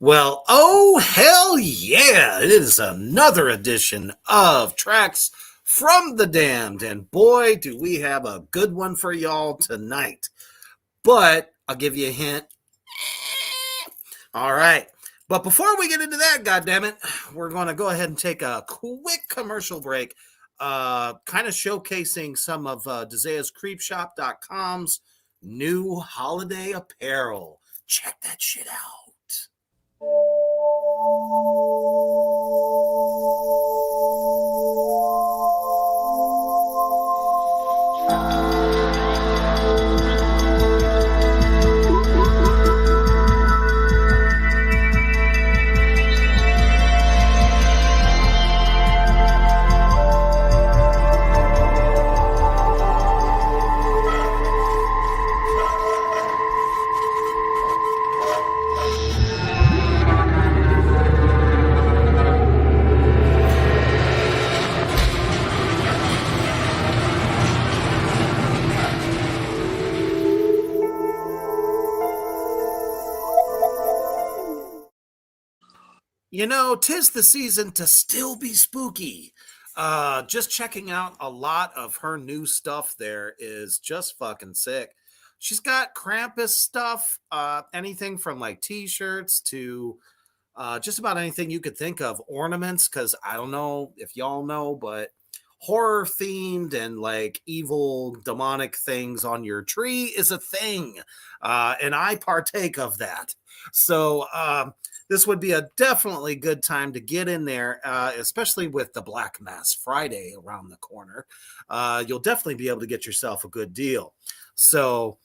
Well, oh, hell yeah. It is another edition of Tracks from the Damned. And boy, do we have a good one for y'all tonight. But I'll give you a hint. All right. But before we get into that, goddammit, we're going to go ahead and take a quick commercial break, kind of showcasing some of DezeasCreepShop.com's new holiday apparel. Check that shit out. You know, 'tis the season to still be spooky. Just checking out a lot of her new stuff there is just fucking sick. She's got Krampus stuff, anything from like t-shirts to just about anything you could think of, ornaments, because I don't know if y'all know, but horror themed and like evil demonic things on your tree is a thing. And I partake of that. So this would be a definitely good time to get in there, especially with the Black Mass Friday around the corner. You'll definitely be able to get yourself a good deal. So,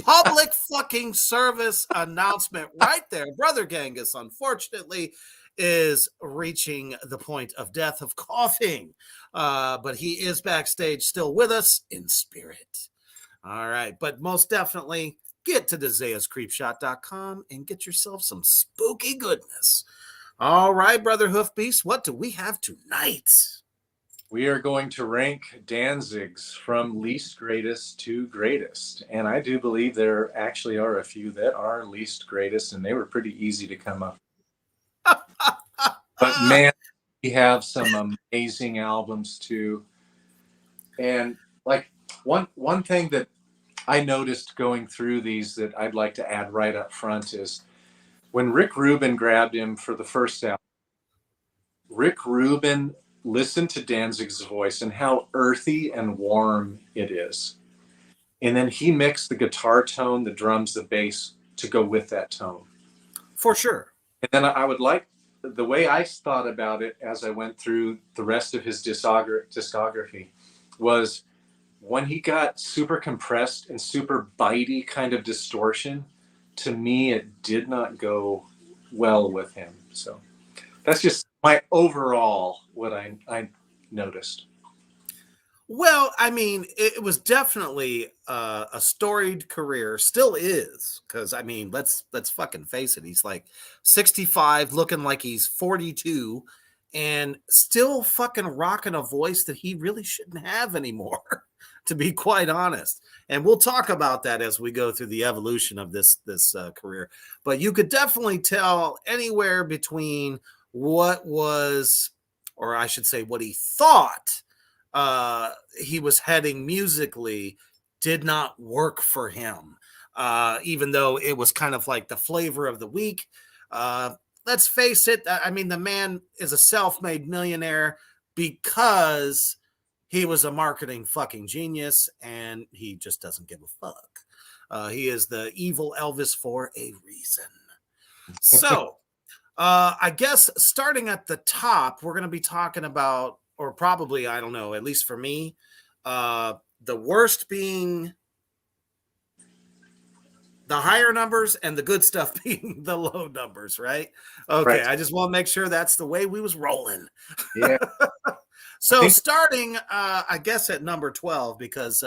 public fucking service announcement right there. Brother Genghis, unfortunately, is reaching the point of death of coughing, but he is backstage still with us in spirit. All right, but most definitely get to DezeasCreepShop.com and get yourself some spooky goodness. All right, Brother Hoofbeast, what do we have tonight? We are going to rank Danzigs from least greatest to greatest. And I do believe there actually are a few that are least greatest, and they were pretty easy to come up. But man, we have some amazing albums too. And like one thing that I noticed going through these that I'd like to add right up front is when Rick Rubin grabbed him for the first album, Rick Rubin listened to Danzig's voice and how earthy and warm it is. And then he mixed the guitar tone, the drums, the bass to go with that tone. For sure. And then I would like, the way I thought about it as I went through the rest of his discography was when he got super compressed and super bitey kind of distortion, to me, it did not go well with him. So that's just my overall what I noticed. Well, I mean, it was definitely a storied career, still is, because I mean, let's fucking face it. He's like 65, looking like he's 42, and still fucking rocking a voice that he really shouldn't have anymore, to be quite honest. And we'll talk about that as we go through the evolution of this career. But you could definitely tell anywhere between what was, or I should say, what he thought he was heading musically did not work for him, even though it was kind of like the flavor of the week. Let's face it. I mean, the man is a self-made millionaire because he was a marketing fucking genius, and he just doesn't give a fuck. He is the evil Elvis for a reason. So I guess starting at the top, we're going to be talking about, or probably, I don't know, at least for me, the worst being the higher numbers and the good stuff being the low numbers, right? Okay, right. I just want to make sure that's the way we was rolling. Yeah. So starting, I guess, at number 12, because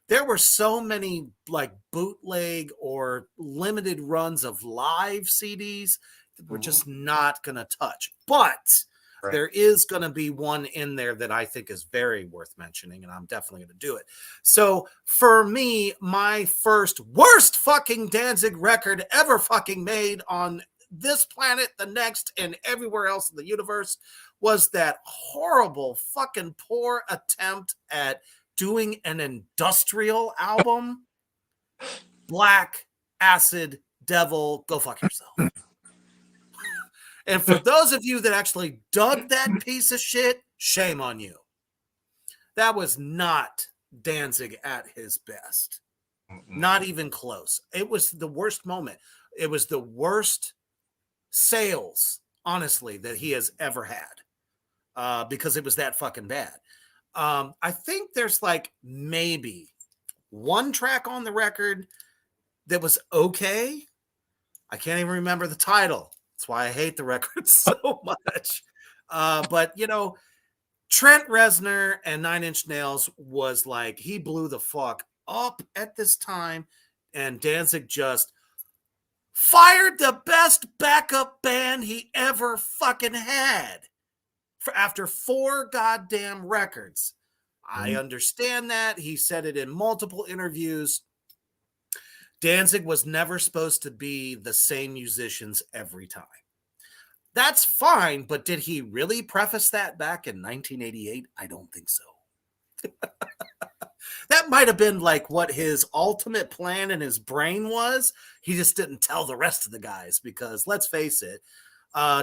there were so many like bootleg or limited runs of live CDs that we're just not going to touch. But Right. there is going to be one in there that I think is very worth mentioning, and I'm definitely going to do it. So for me, my first worst fucking Danzig record ever fucking made on this planet, the next, and everywhere else in the universe was that horrible fucking poor attempt at doing an industrial album. Black Acid Devil, go fuck yourself. And for those of you that actually dug that piece of shit, shame on you. That was not Danzig at his best. Not even close. It was the worst moment. It was the worst sales, honestly, that he has ever had, because it was that fucking bad. I think there's like maybe one track on the record that was okay. I can't even remember the title. That's why I hate the record so much. But, you know, Trent Reznor and Nine Inch Nails was like, he blew the fuck up at this time. And Danzig just fired the best backup band he ever fucking had after 4 goddamn records. I understand that. He said it in multiple interviews. Danzig was never supposed to be the same musicians every time. That's fine, but did he really preface that back in 1988? I don't think so. That might have been like what his ultimate plan in his brain was. He just didn't tell the rest of the guys because, let's face it,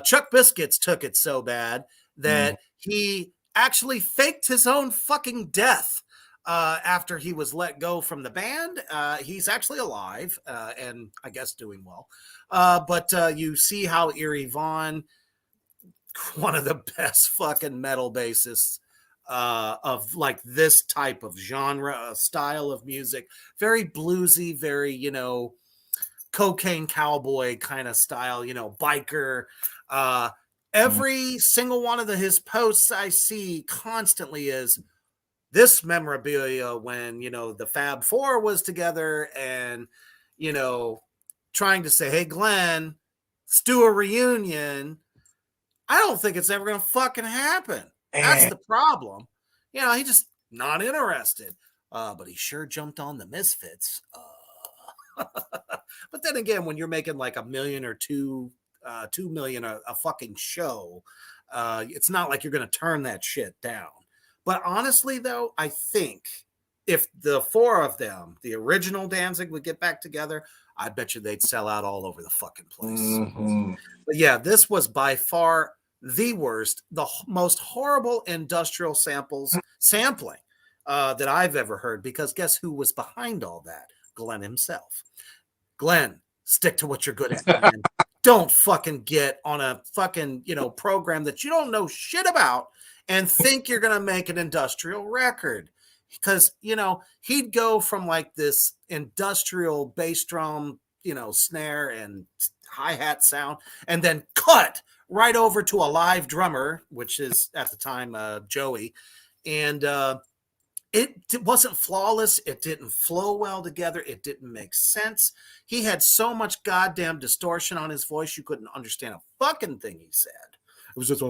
Chuck Biscuits took it so bad that he actually faked his own fucking death after he was let go from the band. He's actually alive and I guess doing well. But you see how Eerie Von, one of the best fucking metal bassists of like this type of genre, style of music, very bluesy, very, you know, cocaine cowboy kind of style, you know, biker. Every single one of his posts I see constantly is this memorabilia when, you know, the Fab Four was together and, you know, trying to say, hey, Glenn, let's do a reunion. I don't think it's ever going to fucking happen. That's the problem. You know, he just not interested. But he sure jumped on the Misfits. But then again, when you're making like $1 million or 2 million a fucking show, it's not like you're going to turn that shit down. But honestly, though, I think if the 4 of them, the original Danzig, would get back together, I bet you they'd sell out all over the fucking place. But yeah, this was by far the worst, the most horrible industrial sampling that I've ever heard. Because guess who was behind all that? Glenn himself. Glenn, stick to what you're good at, man. Don't fucking get on a fucking, you know, program that you don't know shit about and think you're going to make an industrial record. Because, you know, he'd go from like this industrial bass drum, you know, snare and hi-hat sound, and then cut right over to a live drummer, which is at the time Joey. And it wasn't flawless. It didn't flow well together. It didn't make sense. He had so much goddamn distortion on his voice, you couldn't understand a fucking thing he said. It was just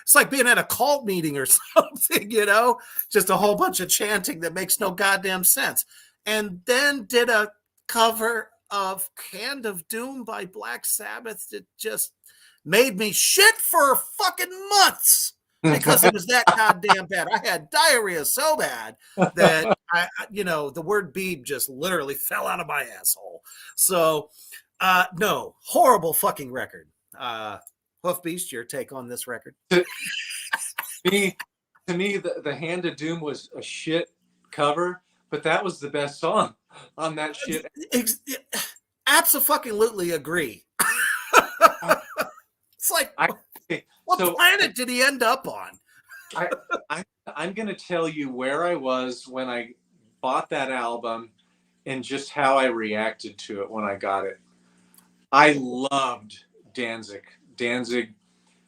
it's like being at a cult meeting or something, you know, just a whole bunch of chanting that makes no goddamn sense. And then did a cover of Hand of Doom by Black Sabbath that just made me shit for fucking months because it was that goddamn bad. I had diarrhea so bad that you know, the word beeb just literally fell out of my asshole. So no, horrible fucking record. Hoof Beast, your take on this record? To me, the Hand of Doom was a shit cover, but that was the best song on that shit. Absolutely agree. It's like, what planet did he end up on? I'm going to tell you where I was when I bought that album and just how I reacted to it when I got it. I loved Danzig. Danzig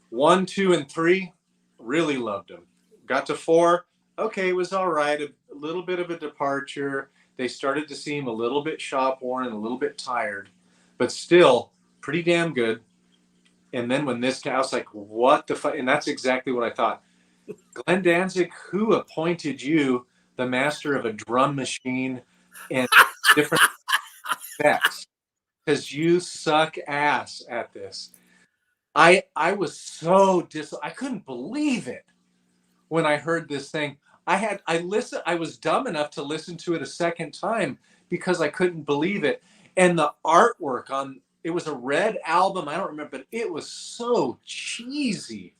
1, 2, and 3, really loved him. Got to 4, okay, it was all right. A little bit of a departure. They started to seem a little bit shop worn and a little bit tired, but still pretty damn good. And then when this guy, I was like, what the fuck? And that's exactly what I thought. Glenn Danzig, who appointed you the master of a drum machine and different effects? Because you suck ass at this. I was so I couldn't believe it when I heard this thing. I was dumb enough to listen to it a second time because I couldn't believe it. And the artwork on it was a red album, I don't remember, but it was so cheesy.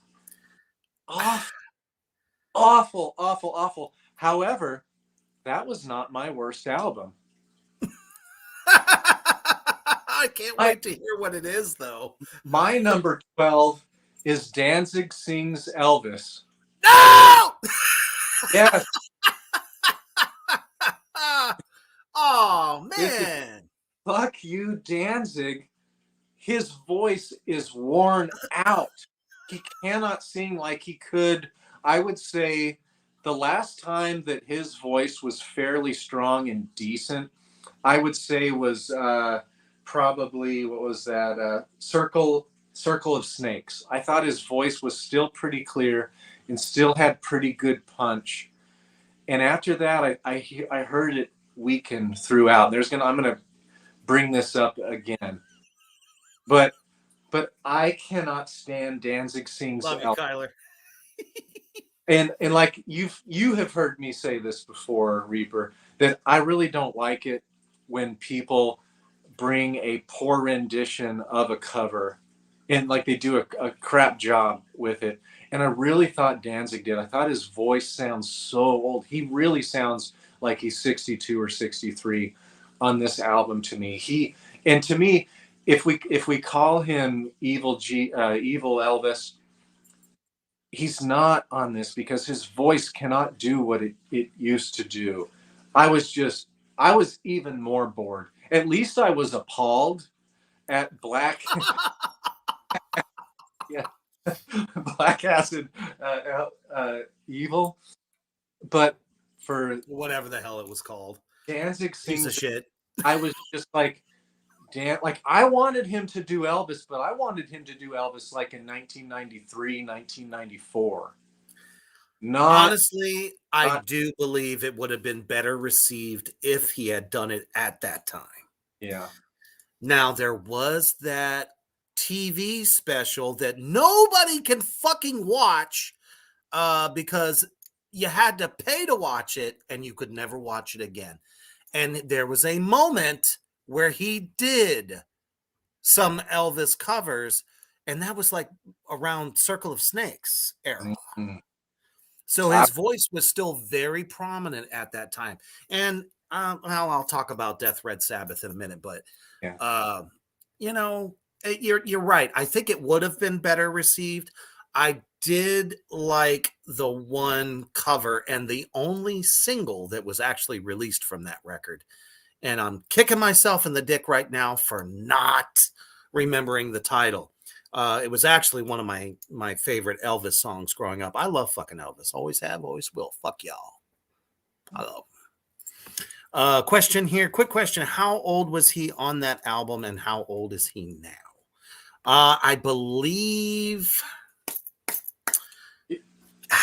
Awful, awful, awful, awful. However, that was not my worst album. I can't I, wait to hear what it is, though. my number 12 is Danzig Sings Elvis. No! Yes, Oh, this is man. fuck you, Danzig. His voice is worn out. He cannot sing like he could. I would say the last time that his voice was fairly strong and decent, I would say was probably what was that? Circle of Snakes. I thought his voice was still pretty clear and still had pretty good punch. And after that, I heard it weaken throughout. I'm gonna bring this up again, but I cannot stand Danzig Sings Love you, Elvis. Kyler. And like you have heard me say this before, Reaper, that I really don't like it when people bring a poor rendition of a cover and like they do a crap job with it. And I really thought Danzig did. I thought his voice sounds so old. He really sounds like he's 62 or 63 on this album to me. And to me, if we call him evil Elvis, he's not on this because his voice cannot do what it used to do. I was even more bored. At least I was appalled at Black, yeah, Black Acid Evil. But for Whatever the hell it was called. Danzig Piece of Sings, shit. I was just like, like I wanted him to do Elvis, but I wanted him to do Elvis like in 1993, 1994. Not, Honestly, I not, do believe it would have been better received if he had done it at that time. yeah. Now, there was that TV special that nobody can fucking watch because you had to pay to watch it and you could never watch it again. And there was a moment where he did some Elvis covers, and that was like around Circle of Snakes era. Mm-hmm. So his voice was still very prominent at that time. And well, I'll talk about Death Red Sabbath in a minute, but Yeah. uh, you know, you're right. I think it would have been better received. I did like the one cover and the only single that was actually released from that record. And I'm kicking myself in the dick right now for not remembering the title. It was actually one of my favorite Elvis songs growing up. I love fucking Elvis. Always have, always will. Fuck y'all. I love him. Question here. Quick question. How old was he on that album and how old is he now? I believe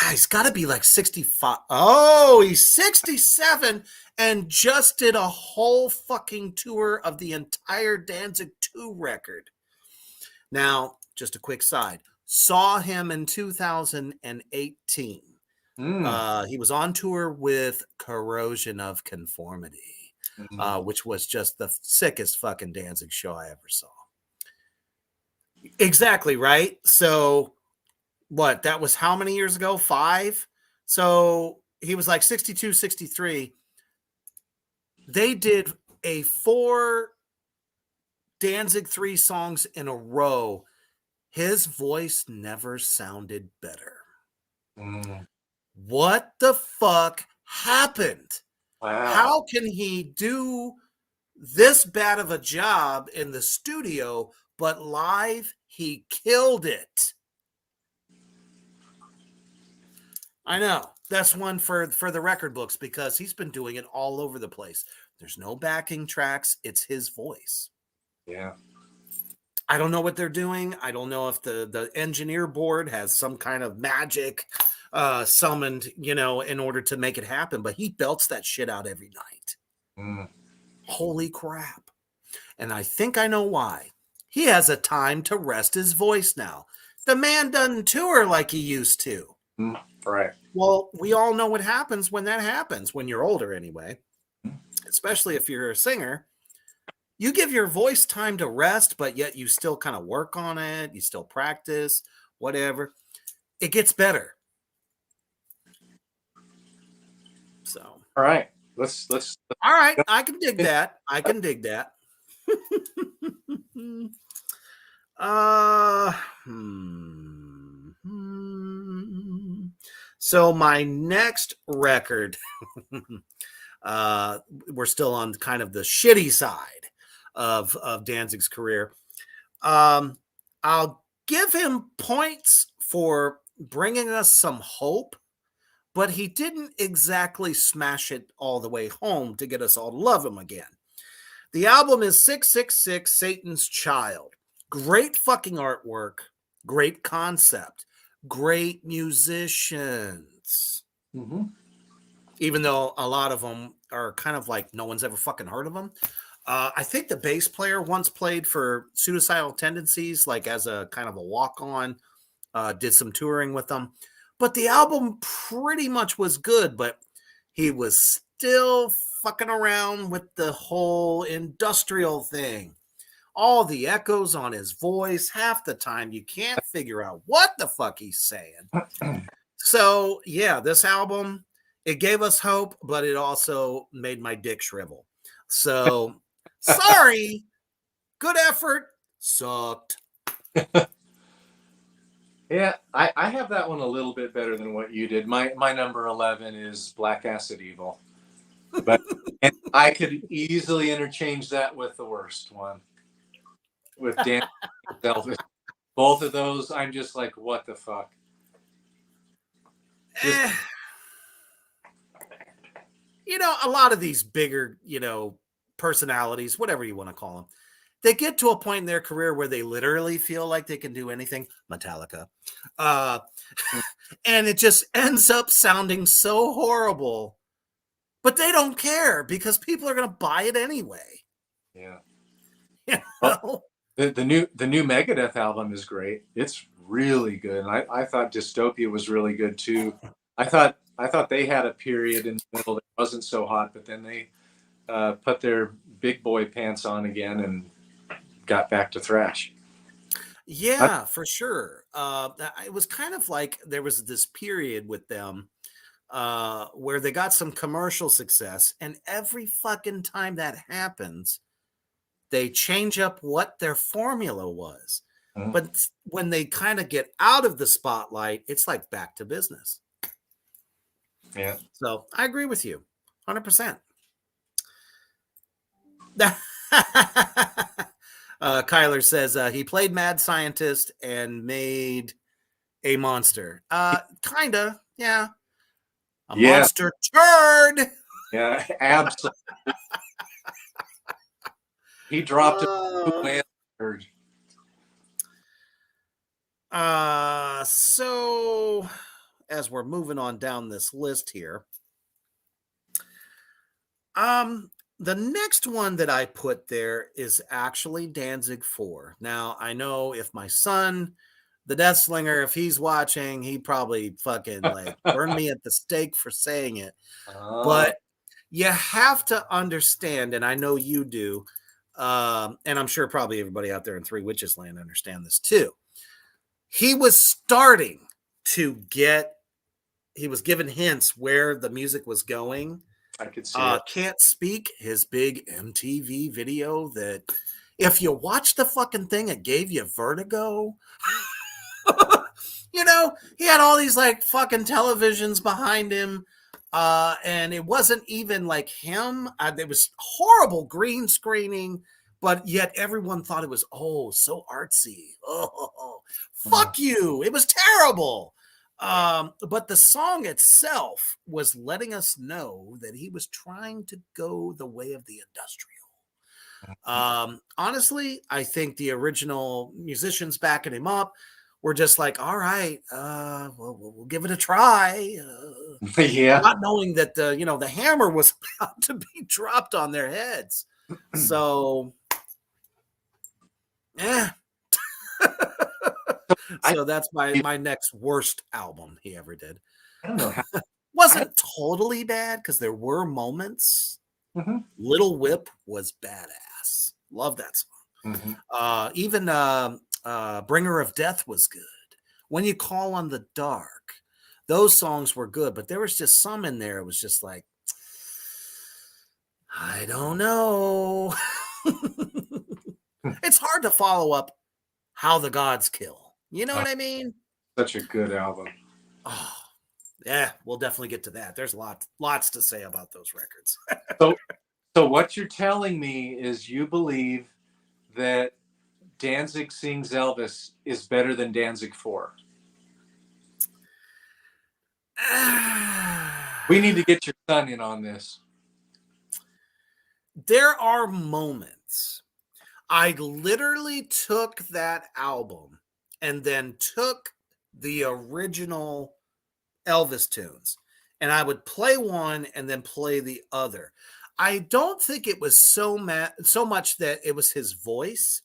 he's got to be like 65. Oh, he's 67 and just did a whole fucking tour of the entire Danzig 2 record. Now, just a quick side. Saw him in 2018. He was on tour with Corrosion of Conformity, which was just the sickest fucking Danzig show I ever saw. Exactly, right? So, what? That was how many years ago? 5? So, he was like 62, 63. They did a 4 Danzig 3 songs in a row. His voice never sounded better. What the fuck happened? Wow. How can he do this bad of a job in the studio, but live he killed it? I know. That's one for the record books because he's been doing it all over the place. There's no backing tracks. It's his voice. Yeah. I don't know what they're doing. I don't know if the engineer board has some kind of magic summoned, in order to make it happen. But he belts that shit out every night. Mm. Holy crap. And I think I know why. He has a time to rest his voice now. The man doesn't tour like he used to. Mm. Right. Well, we all know what happens when that happens, when you're older anyway, especially if you're a singer. You give your voice time to rest, but yet you still kind of work on it. You still practice, whatever. It gets better. So, All right. Let's all right. I can dig that. I can dig that. uh, hmm, hmm. So my next record, we're still on kind of the shitty side of Danzig's career. I'll give him points for bringing us some hope, but he didn't exactly smash it all the way home to get us all to love him again. The album is 666 Satan's Child. Great fucking artwork, great concept, great musicians. Mm-hmm. Even though a lot of them are kind of like no one's ever fucking heard of them. I think the bass player once played for Suicidal Tendencies, like as a kind of a walk-on, did some touring with them. But the album pretty much was good, but he was still fucking around with the whole industrial thing. All the echoes on his voice, half the time you can't figure out what the fuck he's saying. So, yeah, this album, it gave us hope, but it also made my dick shrivel. So, sorry. Good effort. Sucked. Yeah, I have that one a little bit better than what you did. My number 11 is Black Acid Evil, but and I could easily interchange that with the worst one, with Dan Elvis. Both of those, I'm just like, what the fuck? Just A lot of these bigger, personalities, whatever you want to call them, they get to a point in their career where they literally feel like they can do anything. Metallica. Uh, and it just ends up sounding so horrible, but they don't care because people are going to buy it anyway. yeah. You know? The new Megadeth album is great. It's really good. And I thought Dystopia was really good too. I thought they had a period in the middle that wasn't so hot, but then they put their big boy pants on again and got back to thrash. Yeah, for sure. It was kind of like there was this period with them where they got some commercial success, and every fucking time that happens, they change up what their formula was. Mhm. But when they kind of get out of the spotlight, it's like back to business. Yeah. So I agree with you 100%. Kyler says he played Mad Scientist and made a monster. Kinda, yeah. A Yeah. monster turd. Yeah. Absolutely. He dropped it. So as we're moving on down this list here, the next one that I put there is actually Danzig 4. Now, I know if my son, the Death Slinger, if he's watching, he probably fucking like burn me at the stake for saying it. But you have to understand, and I know you do, and I'm sure probably everybody out there in Three Witches Land understand this too. He was starting to he was given hints where the music was going. I could see it. Can't Speak, his big MTV video that if you watch the fucking thing, it gave you vertigo. He had all these like fucking televisions behind him. And it wasn't even like him. There was horrible green screening, but yet everyone thought it was, so artsy. Oh, fuck you. It was terrible. But the song itself was letting us know that he was trying to go the way of the industrial. Honestly, I think the original musicians backing him up were just like, all right, we'll give it a try. Yeah. Not knowing that the hammer was about to be dropped on their heads. So, yeah. I So that's my next worst album he ever did. I don't know how. I, Wasn't totally bad because there were moments. mhm, Little Whip was badass. Love that song. mhm. Even Bringer of Death was good. When You Call on the Dark, those songs were good, but there was just some in there. It was just like, I don't know. It's hard to follow up How the Gods Kill. You know Oh, what I mean? such a good album. Oh, yeah, we'll definitely get to that. There's lots to say about those records. So, so what you're telling me is you believe that Danzig Sings Elvis is better than Danzig 4. We need to get your son in on this. There are moments. I literally took that album and then took the original Elvis tunes and I would play one and then play the other. I don't think it was so much that it was his voice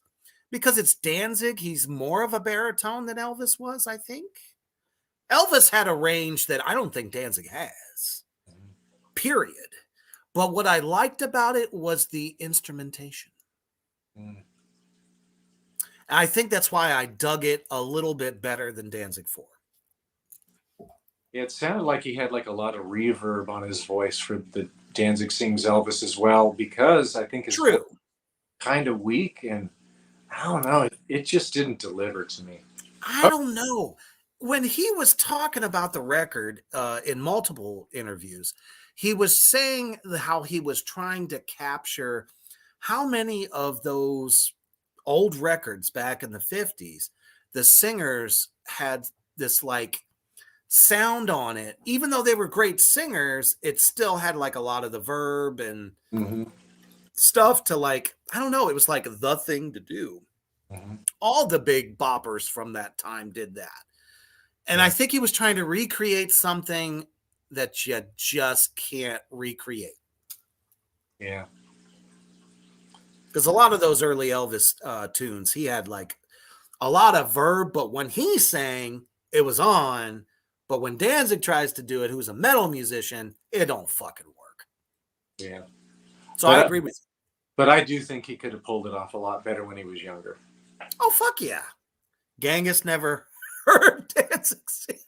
because it's Danzig. He's more of a baritone than Elvis was, I think. Elvis had a range that I don't think Danzig has, period. But what I liked about it was the instrumentation. Mm. I think that's why I dug it a little bit better than Danzig 4. It sounded like he had like a lot of reverb on his voice for the Danzig Sings Elvis as well, because I think his voice True. kind of weak, and I don't know, it just didn't deliver to me. I don't know. When he was talking about the record in multiple interviews, he was saying how he was trying to capture how many of those old records back in the 50s, the singers had this like sound on it. Even though they were great singers, it still had like a lot of the verb and Mm-hmm. stuff to like, I don't know, it was like the thing to do. Mm-hmm. All the big boppers from that time did that. And Yeah. I think he was trying to recreate something that you just can't recreate. Yeah. Because a lot of those early Elvis tunes, he had like a lot of verb, but when he sang, it was on. But when Danzig tries to do it, who's a metal musician, it don't fucking work. Yeah. So I agree with you. But I do think he could have pulled it off a lot better when he was younger. Oh, fuck yeah. Genghis never heard Danzig sing.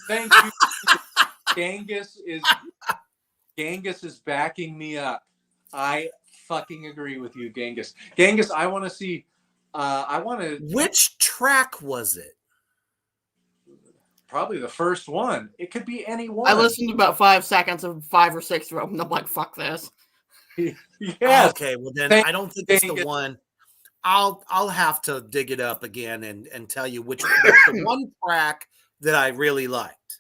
Thank you. Genghis is backing me up. I fucking agree with you, Genghis. Genghis, I want to see. I want to. Which track was it? Probably the first one. It could be any one. I listened to about 5 seconds of 5 or 6 of them, and I'm like, fuck this. Yes. Okay, well then I don't think it's the one. I'll have to dig it up again and tell you which the one track that I really liked.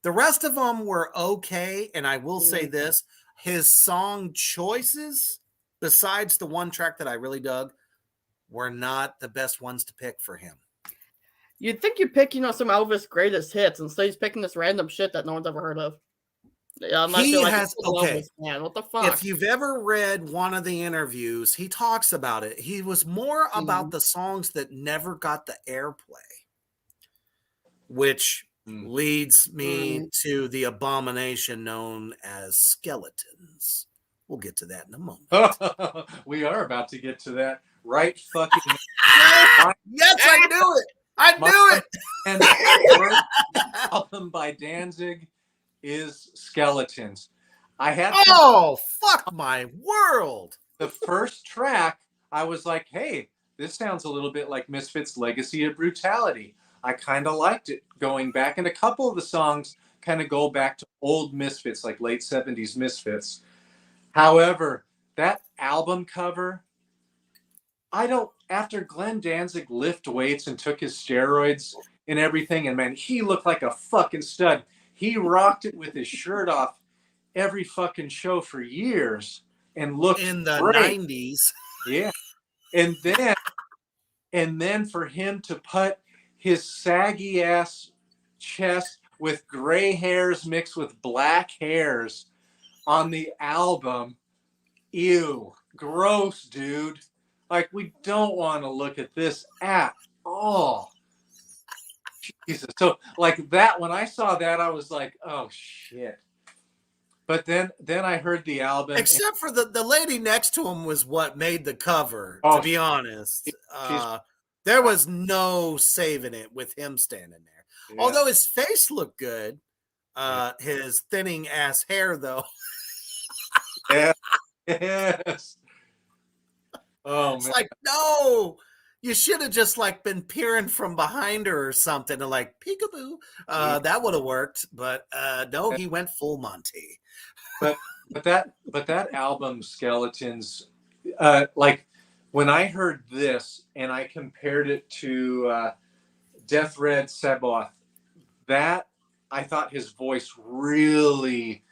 The rest of them were okay, and I will say this: his song choices, besides the one track that I really dug, were not the best ones to pick for him. You'd think you'd pick, some Elvis greatest hits, instead he's picking this random shit that no one's ever heard of. Yeah, I'm not He sure, like, has okay. Elvis, man. What the fuck? If you've ever read one of the interviews, he talks about it. He was more about the songs that never got the airplay, which leads me to the abomination known as Skeletons. We'll get to that in a moment. We are about to get to that right fucking. Yes, I knew it. I knew it. And the first album by Danzig is Skeletons. I had fuck my world. The first track, I was like, hey, this sounds a little bit like Misfits' Legacy of Brutality. I kind of liked it going back, and a couple of the songs kind of go back to old Misfits, like late 70s Misfits. However, that album cover, after Glenn Danzig lifted weights and took his steroids and everything, and man, he looked like a fucking stud. He rocked it with his shirt off. every fucking show for years and looked in the great. 90s. Yeah. And then for him to put his saggy ass chest with gray hairs mixed with black hairs on the album, ew, gross, dude. Like, we don't want to look at this at all. Jesus. So like that, when I saw that, I was like, oh shit. But then I heard the album. Except for the lady next to him was what made the cover, Oh, to be honest. she's There was no saving it with him standing there. yeah, Although his face looked good, his thinning ass hair, though. yeah, yes. Oh It's man. like, no, you should have just like been peering from behind her or something and like peekaboo. That would have worked, but no, he went full Monty. But that album Skeletons, like when I heard this and I compared it to Death Red Sabbath, that I thought his voice really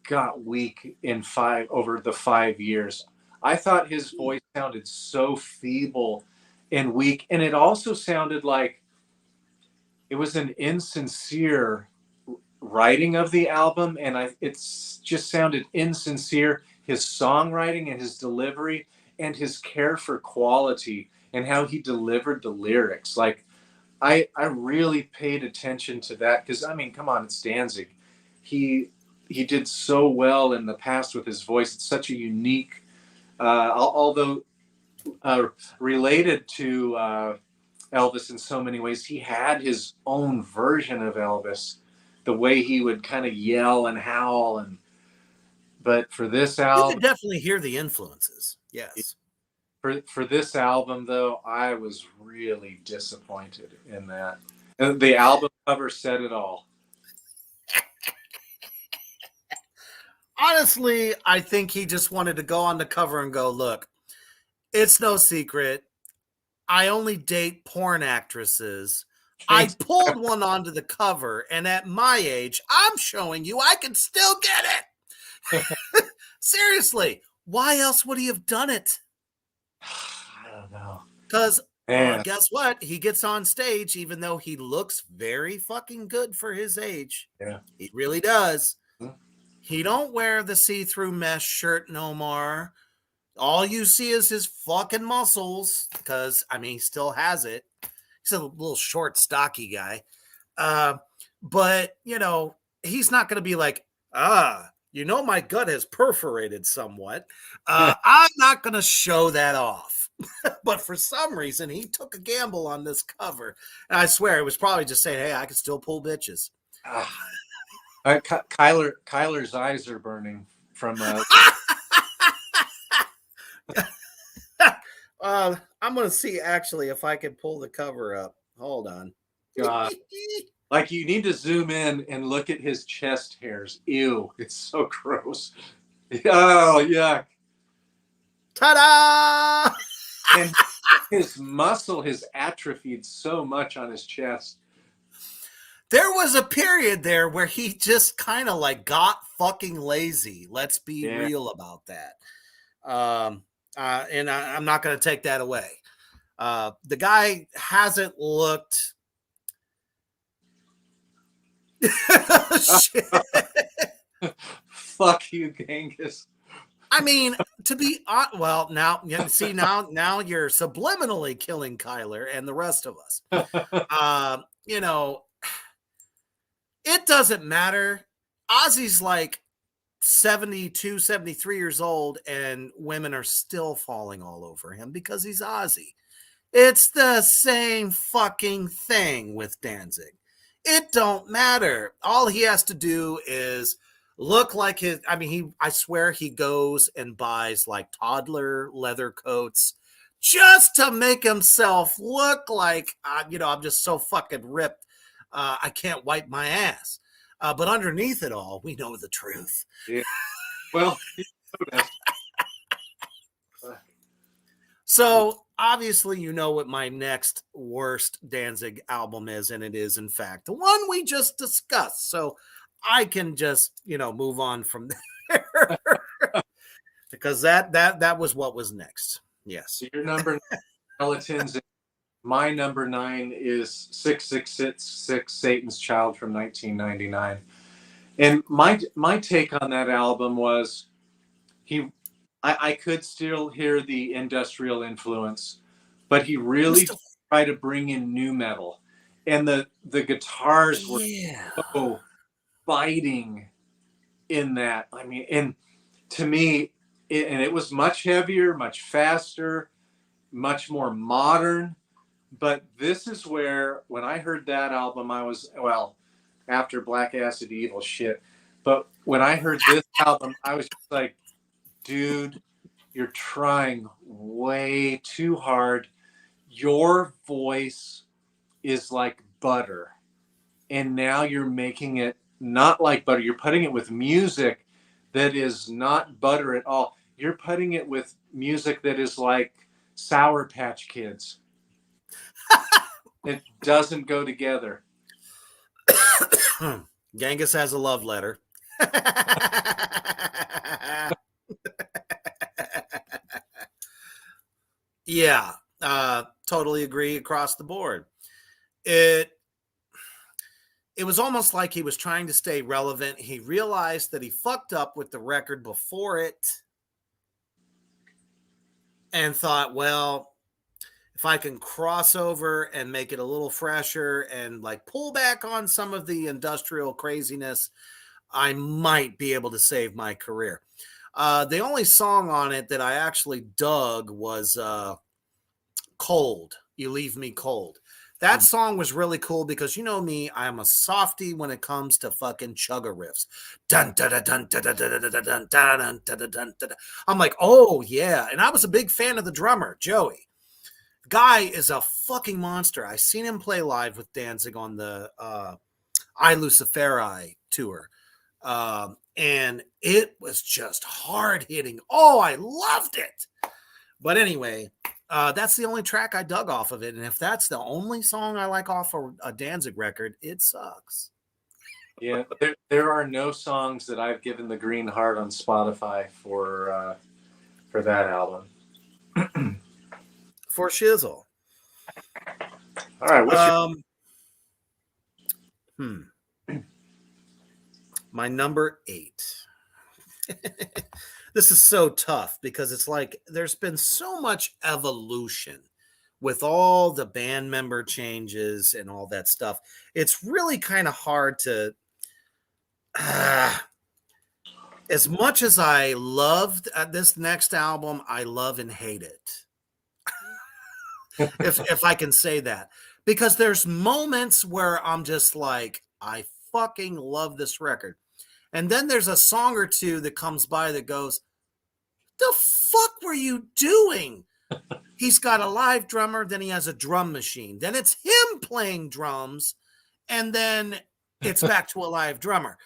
got weak over the 5 years. I thought his voice sounded so feeble and weak, and it also sounded like it was an insincere writing of the album, and it's just sounded insincere. His songwriting and his delivery and his care for quality and how he delivered the lyrics. Like I really paid attention to that because I mean, come on, it's Danzig. He did so well in the past with his voice. It's such a unique, although related to Elvis in so many ways. He had his own version of Elvis, the way he would kind of yell and howl. But for this You album, could definitely hear the influences. Yes. for this album though, I was really disappointed in that. And the album cover said it all. Honestly, I think he just wanted to go on the cover and go, look, it's no secret. I only date porn actresses. I pulled one onto the cover, and at my age, I'm showing you I can still get it. Seriously, why else would he have done it? I don't know. Because guess what? He gets on stage, even though he looks very fucking good for his age. Yeah. He really does. Hmm. He don't wear the see-through mesh shirt no more. All you see is his fucking muscles, because, I mean, he still has it. He's a little short, stocky guy. But, you know, he's not going to be like, my gut has perforated somewhat. I'm not going to show that off. But for some reason, he took a gamble on this cover. And I swear, it was probably just saying, hey, I can still pull bitches. Kyler's eyes are burning from... I'm going to see, actually, if I can pull the cover up. Hold on. God. Like, you need to zoom in and look at his chest hairs. Ew, it's so gross. Oh, yuck. Ta-da! And his muscle has atrophied so much on his chest. There was a period there where he just kind of like got fucking lazy. Let's be real about that. And I'm not going to take that away. The guy hasn't looked... Shit. Fuck you, Genghis. I mean, to be well, now you see now you're subliminally killing Kyler and the rest of us. You know, it doesn't matter. Ozzy's like 72, 73 years old, and women are still falling all over him because he's Ozzy. It's the same fucking thing with Danzig. It don't matter. All he has to do is look like his... I mean, I swear he goes and buys like toddler leather coats just to make himself look like, I'm just so fucking ripped. I can't wipe my ass. But underneath it all, we know the truth. Yeah. Well, so obviously, you know what my next worst Danzig album is, and it is, in fact, the one we just discussed. So I can just, move on from there because that was what was next. Yes. Your number 9, Skeletons. And my number 9 is 6666, Satan's Child from 1999. And my take on that album was I could still hear the industrial influence, but he really tried to bring in new metal, and the guitars were so biting in that. I mean, and to me, it was much heavier, much faster, much more modern. But this is where, when I heard that album, I was, well, after Black Acid Evil shit. But when I heard this album, I was just like, dude, you're trying way too hard. Your voice is like butter. And now you're making it not like butter. You're putting it with music that is not butter at all. You're putting it with music that is like Sour Patch Kids. It doesn't go together. Genghis has a love letter. Yeah, totally agree across the board. It was almost like he was trying to stay relevant. He realized that he fucked up with the record before it and thought, well, if I can cross over and make it a little fresher and like pull back on some of the industrial craziness, I might be able to save my career. The only song on it that I actually dug was Cold. You Leave Me Cold. That song was really cool because you know me, I'm a softie when it comes to fucking chugga riffs. Dun dun dun dun dun dun dun dun dun dun dun dun dun. I'm like, oh yeah, and I was a big fan of the drummer Joey. Guy is a fucking monster. I seen him play live with Danzig on the I Luciferi tour. And it was just hard hitting. Oh, I loved it. But anyway, that's the only track I dug off of it. And if that's the only song I like off of a Danzig record, it sucks. Yeah, there are no songs that I've given the green heart on Spotify for that album. For shizzle. All right, what's my number 8. This is so tough because it's like there's been so much evolution with all the band member changes and all that stuff. It's really kind of hard to as much as I loved this next album, I love and hate it. if I can say that, because there's moments where I'm just like, I fucking love this record. And then there's a song or two that comes by that goes, the fuck were you doing? He's got a live drummer, then he has a drum machine. Then it's him playing drums, and then it's back to a live drummer.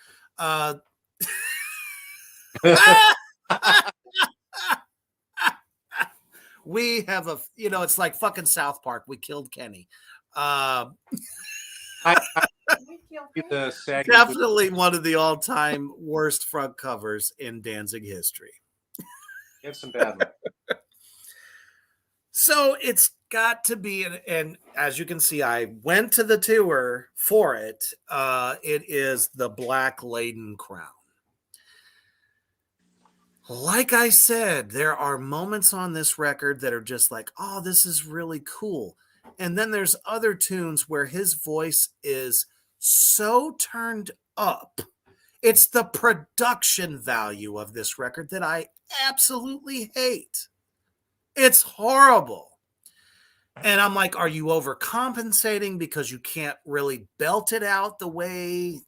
We have it's like fucking South Park. We killed Kenny. Definitely one of the all-time worst front covers in Danzig history. You have some bad ones. So it's got to be, and as you can see, I went to the tour for it. It is the Black Laden Crown. Like I said, there are moments on this record that are just like, oh, this is really cool. And then there's other tunes where his voice is so turned up. It's the production value of this record that I absolutely hate. It's horrible. And I'm like, are you overcompensating because you can't really belt it out the way,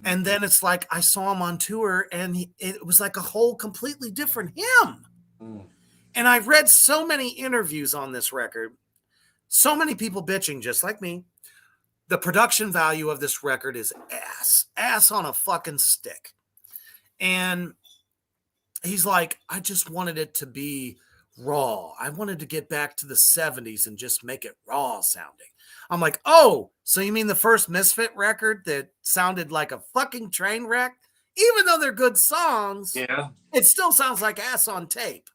And then it's like I saw him on tour and it was like a whole completely different him. And I've read so many interviews on this record, so many people bitching just like me. The production value of this record is ass on a fucking stick. And he's like, I just wanted it to be raw. I wanted to get back to the 70s and just make it raw sounding. I'm like, oh, so you mean the first Misfit record that sounded like a fucking train wreck? Even though they're good songs, Yeah. it still sounds like ass on tape.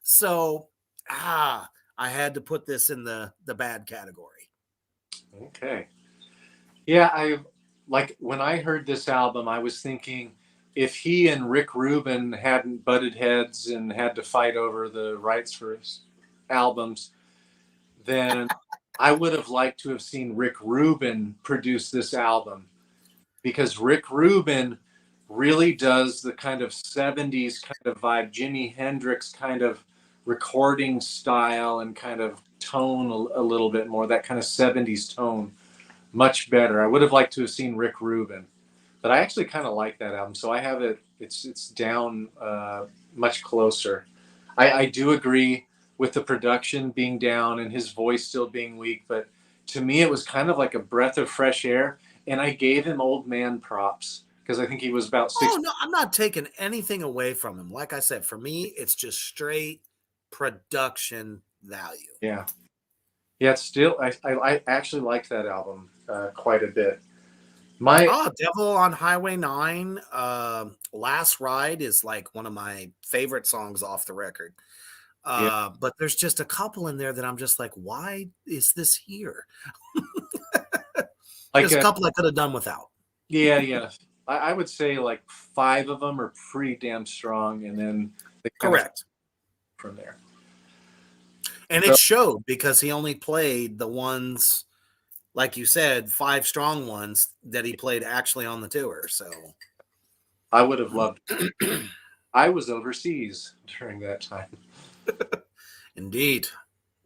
So, I had to put this in the bad category. Okay. Yeah, I like when I heard this album, I was thinking if he and Rick Rubin hadn't butted heads and had to fight over the rights for his albums, then I would have liked to have seen Rick Rubin produce this album, because Rick Rubin really does the kind of 70s kind of vibe, Jimi Hendrix kind of recording style and kind of tone a little bit more, that kind of 70s tone, much better. I would have liked to have seen Rick Rubin, but I actually kind of like that album. So I have it, it's down much closer. I do agree with the production being down and his voice still being weak, but to me it was kind of like a breath of fresh air, and I gave him old man props because I think he was about 60. Oh, no, I'm not taking anything away from him. Like I said, for me, it's just straight production value. Yeah. Yeah, it's still, I actually liked that album quite a bit. Devil on Highway 9, Last Ride is like one of my favorite songs off the record. Yeah, But there's just a couple in there that I'm just like, why is this here? like There's a couple I could have done without. yeah. I would say like 5 of them are pretty damn strong, and then they kind of Correct. from there. And So it showed because he only played the ones, like you said, 5 strong ones that he played actually on the tour. So I would have loved it. I was overseas during that time. indeed.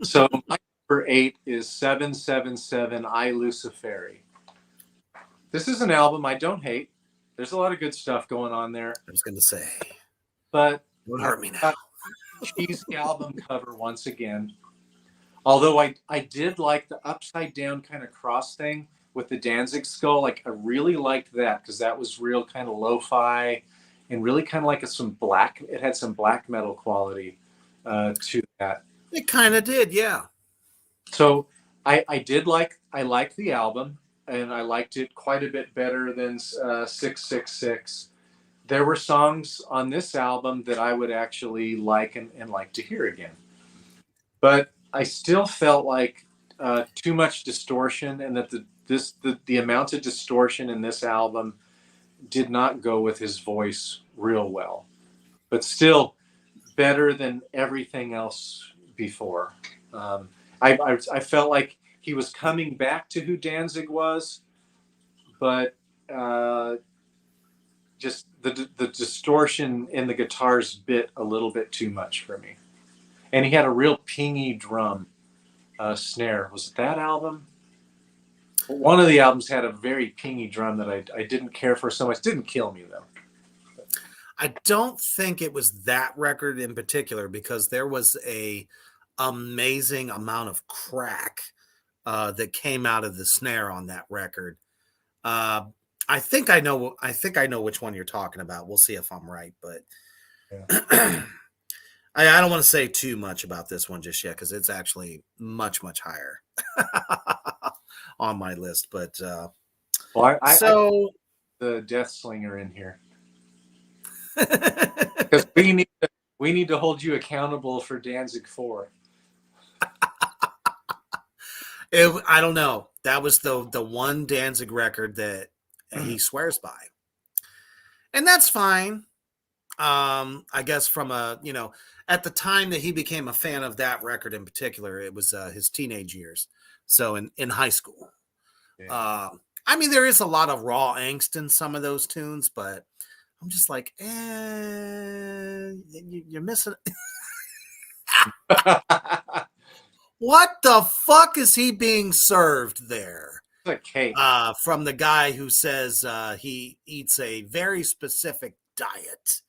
So my number 8 is 777 I Luciferi. This is an album I don't hate. There's a lot of good stuff going on there, I was going to say, but don't hurt me now. cheesy album cover once again. Although I did like the upside down kind of cross thing with the Danzig skull. Like I really liked that because that was real kind of lo-fi and really kind of like it had some black metal quality to that. It kind of did, yeah. So I liked the album, and I liked it quite a bit better than 666. There were songs on this album that I would actually like and like to hear again. But I still felt like too much distortion, and that the amount of distortion in this album did not go with his voice real well. But still better than everything else before. I felt like he was coming back to who Danzig was, but just the distortion in the guitars bit a little bit too much for me. And he had a real pingy drum snare. Was it that album? One of the albums had a very pingy drum that I didn't care for so much. Didn't kill me though. I don't think it was that record in particular because there was a amazing amount of crack that came out of the snare on that record. I think I know which one you're talking about. We'll see if I'm right, but Yeah. I don't want to say too much about this one just yet because it's actually much higher on my list. But Well, I so the Death Slinger in here because we need to hold you accountable for Danzig 4. I don't know. That was the one Danzig record that he swears by, and that's fine. I guess from at the time that he became a fan of that record in particular, it was his teenage years. So in high school, Yeah. I mean, there is a lot of raw angst in some of those tunes, but I'm just like, you're missing. What the fuck is he being served there? It's a cake. From the guy who says he eats a very specific diet.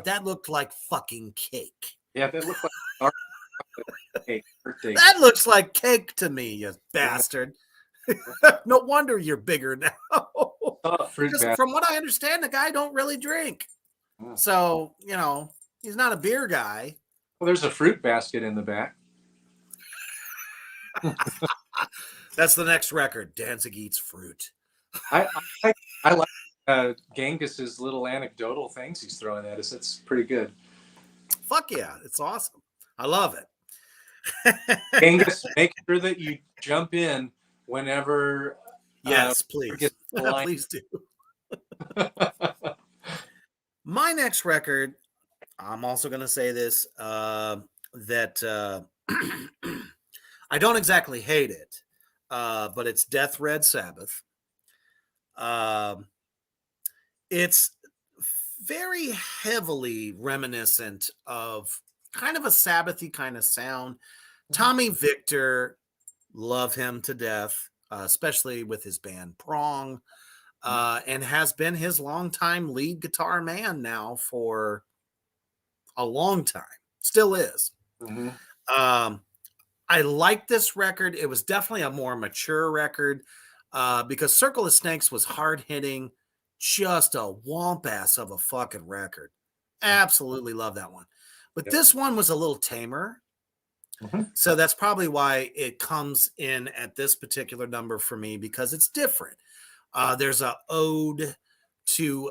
That looked like fucking cake. Yeah, that looked like dark cake birthday. That looks like cake to me, you bastard. No wonder you're bigger now. Fruit Because basket. from what I understand, the guy don't really drink. Oh. So, he's not a beer guy. Well, there's a fruit basket in the back. That's the next record. Danzig eats fruit. I I like Genghis's little anecdotal things he's throwing at us. It's pretty good. Fuck yeah, it's awesome. I love it. Genghis, make sure that you jump in whenever Yes, please. gets the line. Please do. My next record, I'm also going to say this, that I don't exactly hate it, but it's Death Red Sabbath. It's very heavily reminiscent of kind of a Sabbathy kind of sound. Tommy Victor, love him to death, especially with his band Prong, and has been his longtime lead guitar man now for a long time. Still is. Mm-hmm. I like this record. It was definitely a more mature record because Circle of Snakes was hard hitting, just a womp ass of a fucking record. Absolutely love that one. But this one was a little tamer. Mm-hmm. So that's probably why it comes in at this particular number for me, because it's different. There's a ode to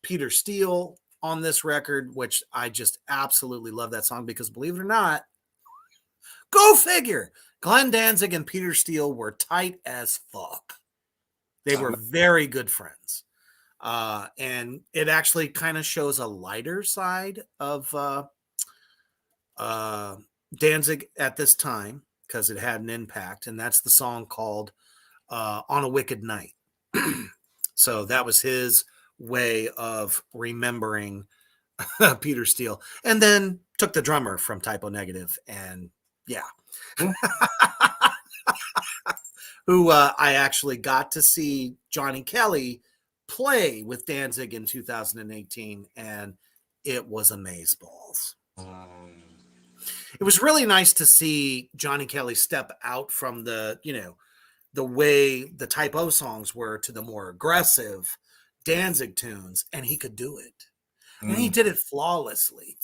Peter Steele on this record, which I just absolutely love that song because, believe it or not, go figure, Glenn Danzig and Peter Steele were tight as fuck. They were very good friends. And it actually kind of shows a lighter side of Danzig at this time because it had an impact. And that's the song called On a Wicked Night. So that was his way of remembering Peter Steele. And then took the drummer from Typo Negative and yeah. Who I actually got to see Johnny Kelly play with Danzig in 2018, and it was amazeballs. It was really nice to see Johnny Kelly step out from the, you know, the way the Type O songs were to the more aggressive Danzig tunes, and he could do it. And he did it flawlessly.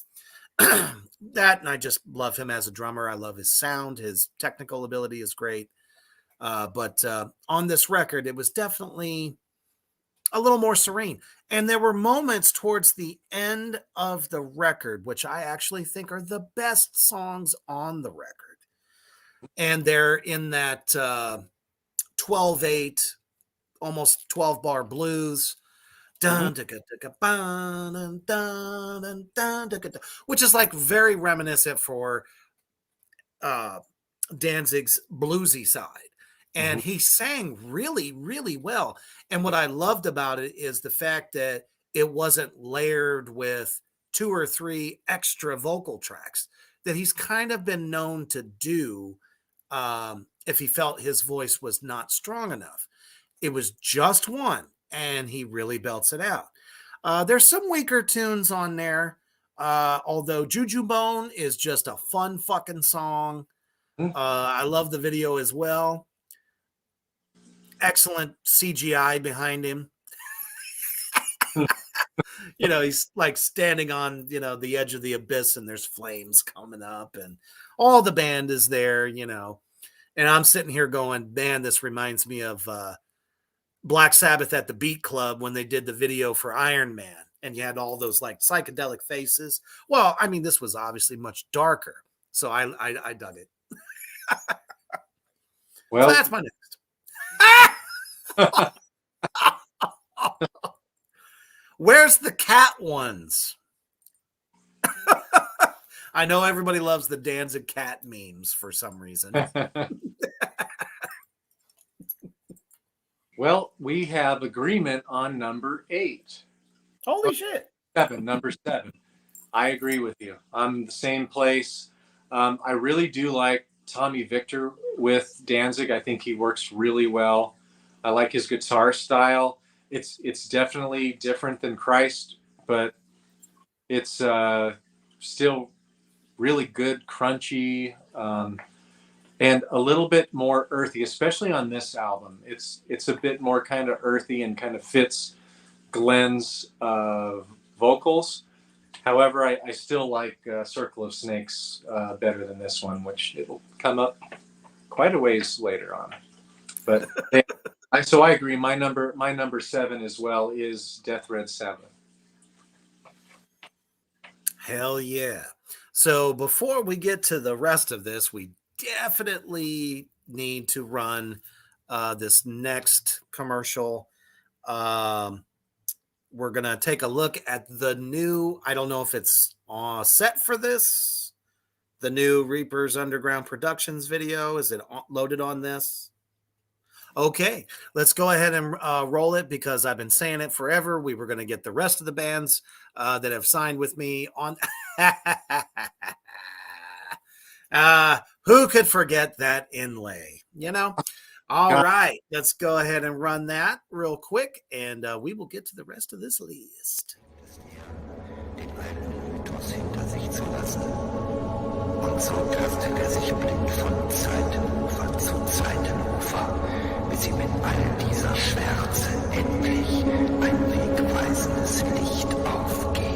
That, and I just love him as a drummer. I love his sound. His technical ability is great. But on this record, it was definitely a little more serene. And there were moments towards the end of the record, which I actually think are the best songs on the record. And they're in that 12/8, almost 12-bar blues. Which is like very reminiscent for Danzig's bluesy side. And he sang really, really well. And what I loved about it is the fact that it wasn't layered with 2 or 3 extra vocal tracks that he's kind of been known to do if he felt his voice was not strong enough. It was just one, and he really belts it out. There's some weaker tunes on there, although Juju Bone is just a fun fucking song. I love the video as well. Excellent CGI behind him. You know, he's like standing on, you know, the edge of the abyss and there's flames coming up and all the band is there, you know. And I'm sitting here going, man, this reminds me of Black Sabbath at the Beat Club when they did the video for Iron Man and you had all those like psychedelic faces. Well, I mean, this was obviously much darker. So I dug it. Well, so that's my next. Where's the cat ones? I know everybody loves the Danzig cat memes for some reason. Well, we have agreement on number 8. Holy shit. Number 7. I agree with you. I'm the same place. I really do like Tommy Victor with Danzig. I think he works really well. I like his guitar style. It's definitely different than Christ, but it's still really good, crunchy, and a little bit more earthy, especially on this album. It's a bit more kind of earthy and kind of fits Glenn's vocals. However, I still like Circle of Snakes better than this one, which it'll come up quite a ways later on. But so I agree. My number 7 as well is Death Red Sabbath. Hell yeah. So before we get to the rest of this, we definitely need to run this next commercial. We're going to take a look at the new, I don't know if it's set for this, the new Reapers Underground Productions video. Is it loaded on this? Okay, let's go ahead and roll it because I've been saying it forever. We were going to get the rest of the bands that have signed with me on. Who could forget that inlay? You know? All right, let's go ahead and run that real quick, and we will get to the rest of this list. Den alten Mythos hinter sich zu lassen. Und so tastet sich blind von Zeitenufer zu Zeitenufer, bis ihm in all dieser Schwärze endlich ein wegweisendes Licht aufgeht.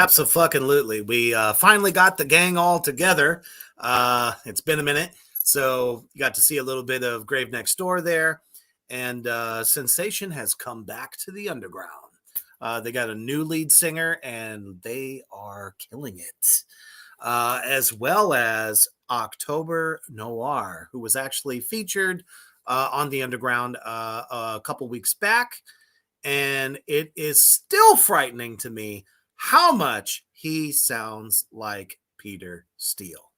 Abso-fucking-lutely. We finally got the gang all together. It's been a minute, so you got to see a little bit of Grave Next Door there, and Sensation has come back to the underground. They got a new lead singer, and they are killing it, as well as October Noir, who was actually featured on the underground a couple weeks back, and it is still frightening to me how much he sounds like Peter Steele.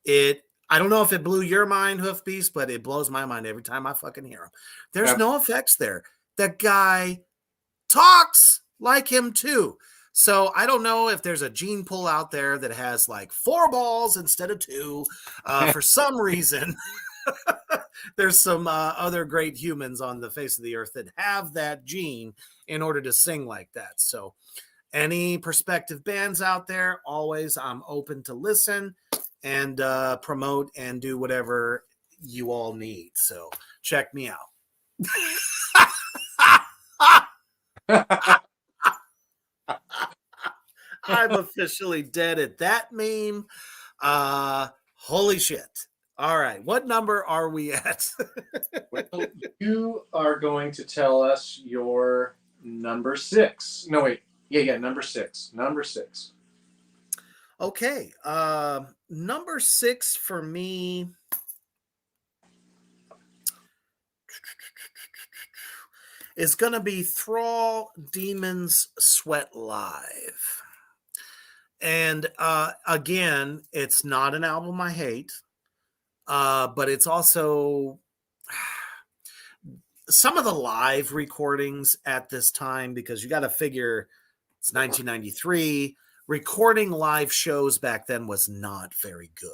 I don't know if it blew your mind, Hoof Beast, but it blows my mind every time I fucking hear him. There's no effects there. The guy talks like him too. So I don't know if there's a gene pool out there that has like 4 balls instead of 2. For some reason, there's some other great humans on the face of the earth that have that gene in order to sing like that. So any prospective bands out there, always I'm open to listen and promote and do whatever you all need. So check me out. I'm officially dead at that meme. Holy shit. All right. What number are we at? Well, you are going to tell us your number 6. No, wait. Yeah, number 6. Number 6. Okay. number 6 for me is going to be Thrall Demons Sweat Live. And again, it's not an album I hate, but it's also some of the live recordings at this time, because you got to figure it's 1993. Recording live shows back then was not very good.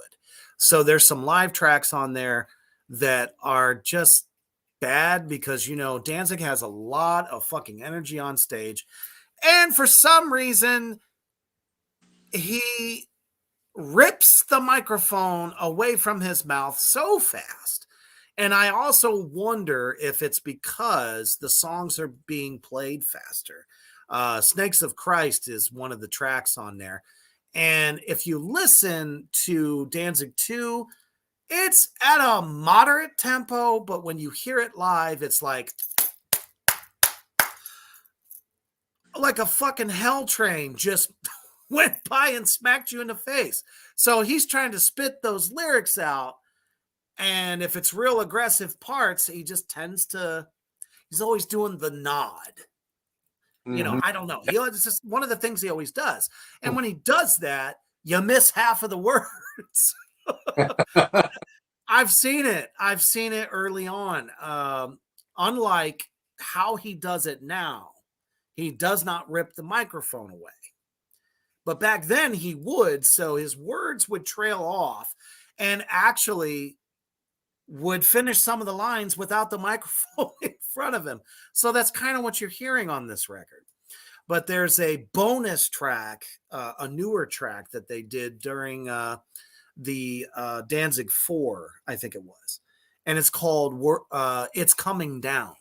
So there's some live tracks on there that are just bad because, you know, Danzig has a lot of fucking energy on stage. And for some reason, he rips the microphone away from his mouth so fast. And I also wonder if it's because the songs are being played faster. Snakes of Christ is one of the tracks on there. And if you listen to Danzig 2, it's at a moderate tempo, but when you hear it live, it's like a fucking hell train just went by and smacked you in the face. So he's trying to spit those lyrics out. And if it's real aggressive parts, he just tends to, he's always doing the nod. You know, I don't know. It's just one of the things he always does. And when he does that, you miss half of the words. I've seen it. I've seen it early on. Unlike how he does it now, he does not rip the microphone away. But back then he would, so his words would trail off and actually would finish some of the lines without the microphone in front of him. So that's kind of what you're hearing on this record. But there's a bonus track, a newer track that they did during the Danzig 4, I think it was. And it's called It's Coming Down.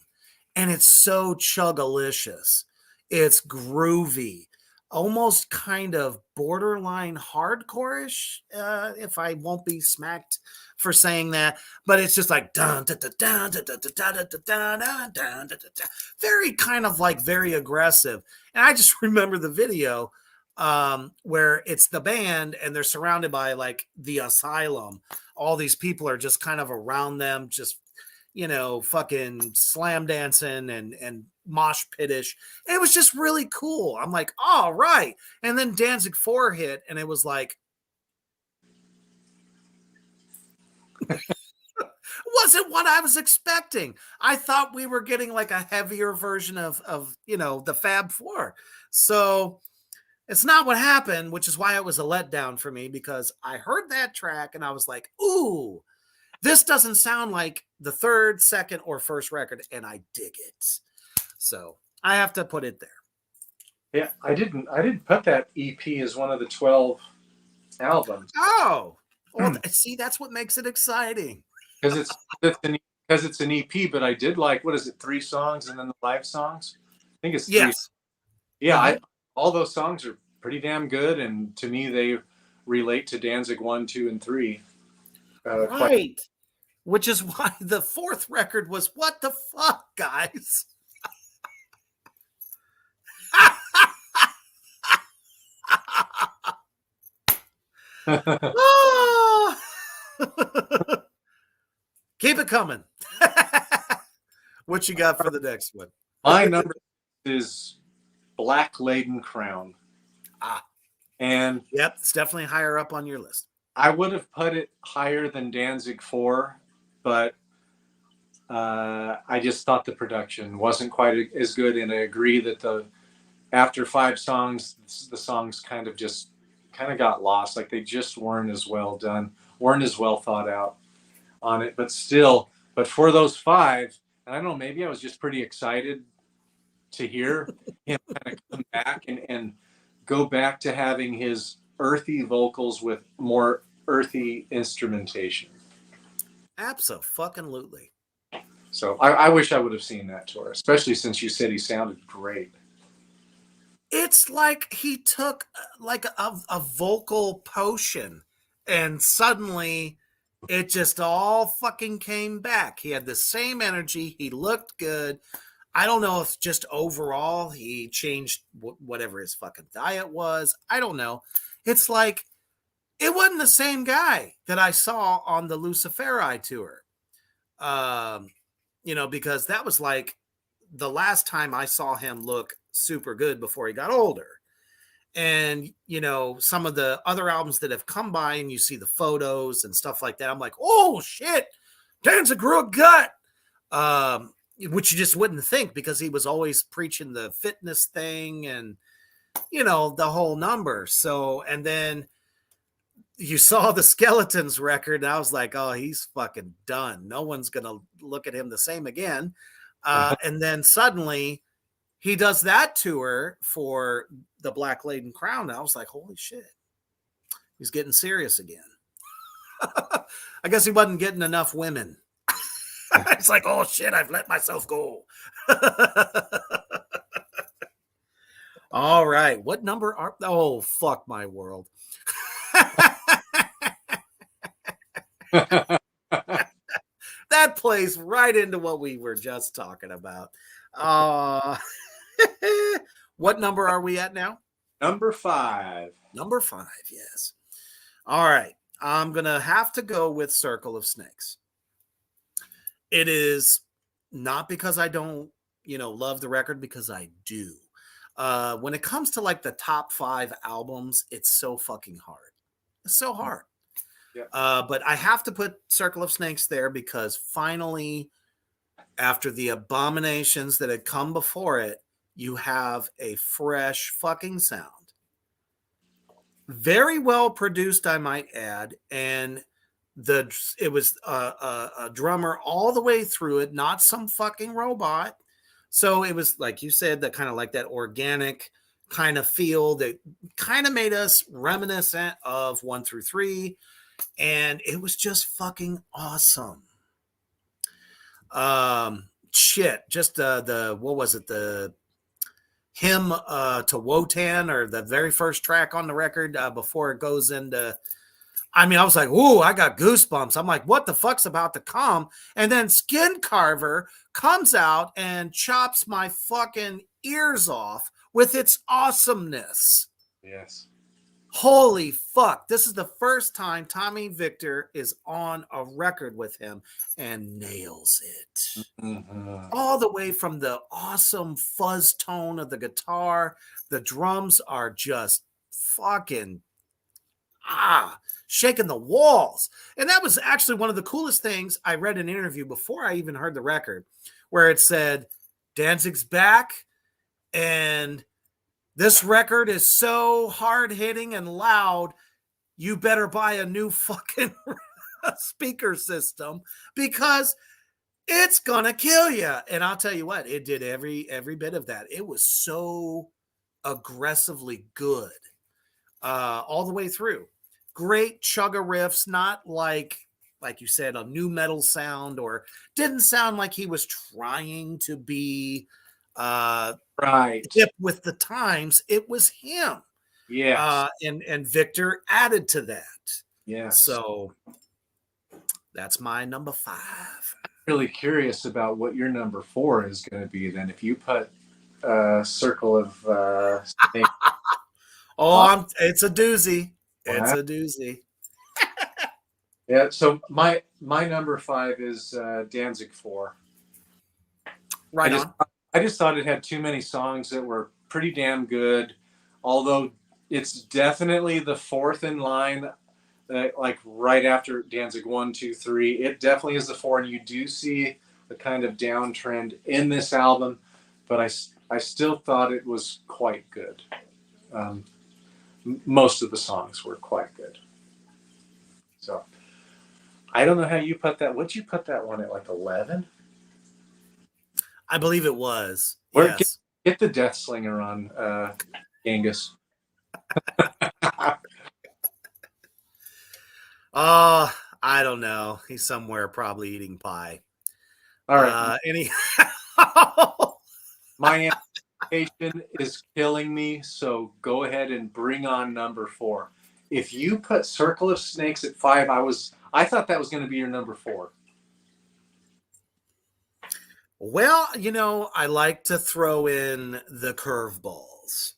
And it's so chuggalicious. It's groovy. Almost kind of borderline hardcore-ish, if I won't be smacked for saying that, but it's just like very kind of like very aggressive. And I just remember the video where it's the band and they're surrounded by like the asylum. All these people are just kind of around them, just, you know, fucking slam dancing and mosh pitish. And it was just really cool. I'm like, all right. And then Danzig 4 hit and it was like, wasn't what I was expecting. I thought we were getting like a heavier version of you know, the Fab Four. So it's not what happened, which is why it was a letdown for me, because I heard that track and I was like, ooh, this doesn't sound like the third, second, or first record, and I dig it. So I have to put it there. Yeah, I didn't put that EP as one of the 12 albums. Oh, well, see, that's what makes it exciting. Because it's an EP, but I did like, what is it, 3 songs and then the live songs? I think it's 3. Yes. Yeah, all those songs are pretty damn good, and to me they relate to Danzig 1, 2, and 3. Right. Which is why the 4th record was what the fuck, guys? Oh! Keep it coming. What you got for the next one? My number is Black Laden Crown. And yep, it's definitely higher up on your list. I would have put it higher than Danzig 4, but I just thought the production wasn't quite as good, and I agree that after 5 songs, the songs kind of got lost. Like they just weren't as well done, weren't as well thought out on it. But for those 5, and I don't know, maybe I was just pretty excited to hear him kind of come back and go back to having his earthy vocals with more earthy instrumentation. Absolutely. So I wish I would have seen that tour, especially since you said he sounded great. It's like he took like a vocal potion and suddenly it just all fucking came back. He had the same energy. He looked good. I don't know if just overall he changed whatever his fucking diet was. I don't know. It's like it wasn't the same guy that I saw on the Luciferi tour. Because that was like the last time I saw him look super good before he got older. And, some of the other albums that have come by and you see the photos and stuff like that, I'm like, oh shit, Danzig grew a gut. Which you just wouldn't think, because he was always preaching the fitness thing and, the whole number. So, and then you saw the Skeletons record, and I was like, oh, he's fucking done. No one's going to look at him the same again. And then suddenly he does that tour for the Black Laden Crown. And I was like, holy shit, he's getting serious again. I guess he wasn't getting enough women. It's like, oh shit, I've let myself go. All right. What number are, oh, fuck my world. That plays right into what we were just talking about. What number are we at now? Number 5. Number 5, yes. All right. I'm going to have to go with Circle of Snakes. It is not because I don't, love the record, because I do. When it comes to like the top 5 albums, it's so fucking hard. It's so hard. Yeah. But I have to put Circle of Snakes there because finally, after the abominations that had come before it, you have a fresh fucking sound. Very well produced, I might add. And it was a drummer all the way through it, not some fucking robot. So it was, like you said, that kind of like that organic kind of feel that kind of made us reminiscent of 1 through 3. And it was just fucking awesome. Just what was it? The hymn to Wotan, or the very first track on the record before it goes into, I was like, ooh, I got goosebumps. I'm like, what the fuck's about to come? And then Skin Carver comes out and chops my fucking ears off with its awesomeness. Yes. Holy fuck. This is the first time Tommy Victor is on a record with him and nails it. Mm-hmm. All the way from the awesome fuzz tone of the guitar. The drums are just fucking shaking the walls. And that was actually one of the coolest things. I read an interview before I even heard the record where it said Danzig's back, and this record is so hard-hitting and loud, you better buy a new fucking speaker system because it's gonna kill you. And I'll tell you what, it did every bit of that. It was so aggressively good all the way through. Great chugga riffs, not like you said, a new metal sound, or didn't sound like he was trying to be right hip with the times. It was him. Yeah. And Victor added to that. Yeah. So that's my number 5. Really curious about what your number 4 is going to be then. If you put Circle of Snakes. It's a doozy. It's a doozy. Yeah, so my number 5 is Danzig 4. Right on. I just thought it had too many songs that were pretty damn good, although it's definitely the 4th in line, like right after Danzig 1, 2, 3. It definitely is the 4, and you do see the kind of downtrend in this album, but I still thought it was quite good. Most of the songs were quite good. So I don't know how you put that. What'd you put that one at, like 11? I believe it was. Where, yes. Get the Death Slinger on, Genghis. Oh, I don't know. He's somewhere probably eating pie. All right. My anticipation is killing me, so go ahead and bring on number 4. If you put Circle of Snakes at 5, I thought that was going to be your number 4. Well, I like to throw in the curveballs.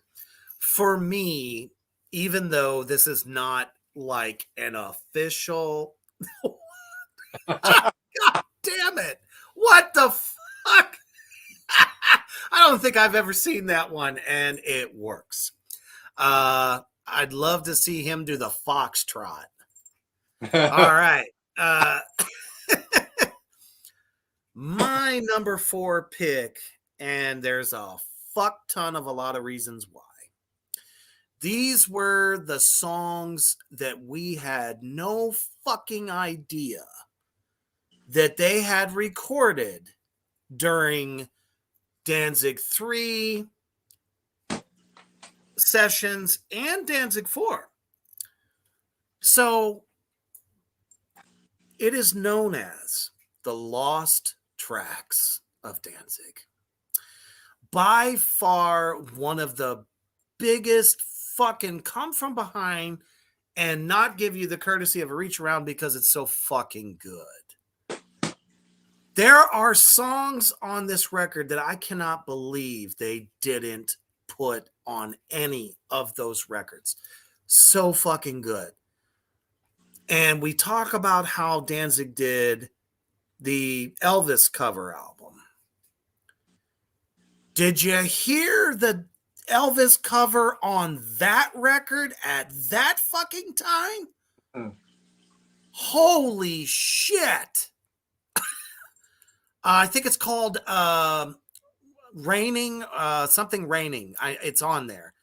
For me, even though this is not like an official. God damn it. What the fuck? I don't think I've ever seen that one, and it works. I'd love to see him do the foxtrot. All right. My number 4 pick, and there's a fuck ton of a lot of reasons why. These were the songs that we had no fucking idea that they had recorded during Danzig 3 sessions and Danzig 4. So it is known as the lost tracks of Danzig. By far one of the biggest fucking come from behind and not give you the courtesy of a reach around because it's so fucking good. There are songs on this record that I cannot believe they didn't put on any of those records. So fucking good. And we talk about how Danzig did the Elvis cover album. Did you hear the Elvis cover on that record at that fucking time? Holy shit. I think it's called Raining, something Raining. It's on there.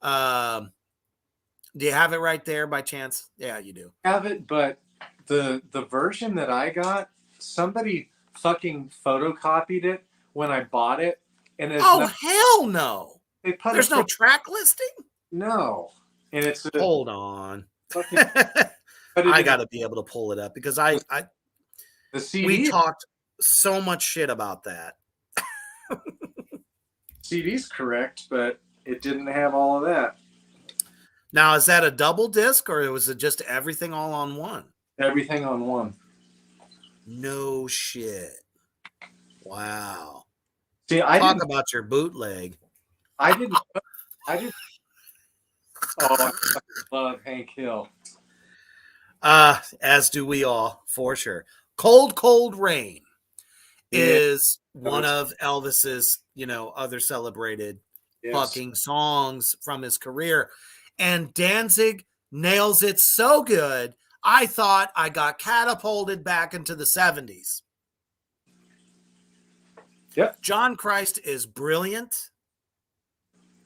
Do you have it right there by chance? Yeah, you do. Have it, but the version that I got, somebody fucking photocopied it when I bought it. And it's hell no. There's no track listing? No. And it's hold on. Fucking, I got to be able to pull it up because the CD, we talked so much shit about that. CD's correct, but it didn't have all of that. Now, is that a double disc or was it just everything all on one? Everything on one. No shit. Wow. See, I talk about your bootleg. I didn't. Oh, I love Hank Hill. As do we all, for sure. Cold, Cold Rain is one of Elvis's, other celebrated fucking songs from his career. And Danzig nails it so good, I thought I got catapulted back into the 70s. Yep. John Christ is brilliant.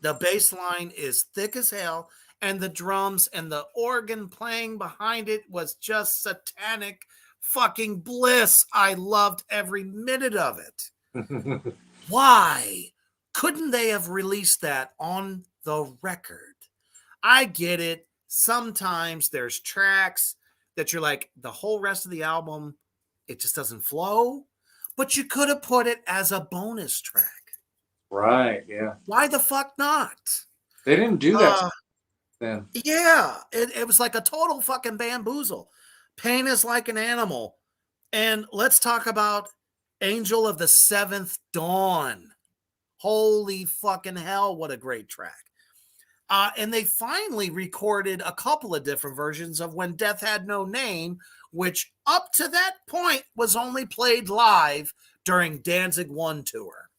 The bass line is thick as hell, and the drums and the organ playing behind it was just satanic fucking bliss. I loved every minute of it. Why couldn't they have released that on the record? I get it. Sometimes there's tracks that you're like, the whole rest of the album, it just doesn't flow. But you could have put it as a bonus track. Right, yeah. Why the fuck not? They didn't do that then. Yeah, it was like a total fucking bamboozle. Pain is Like an Animal. And let's talk about Angel of the Seventh Dawn. Holy fucking hell, what a great track. And they finally recorded a couple of different versions of When Death Had No Name, which up to that point was only played live during Danzig 1 tour.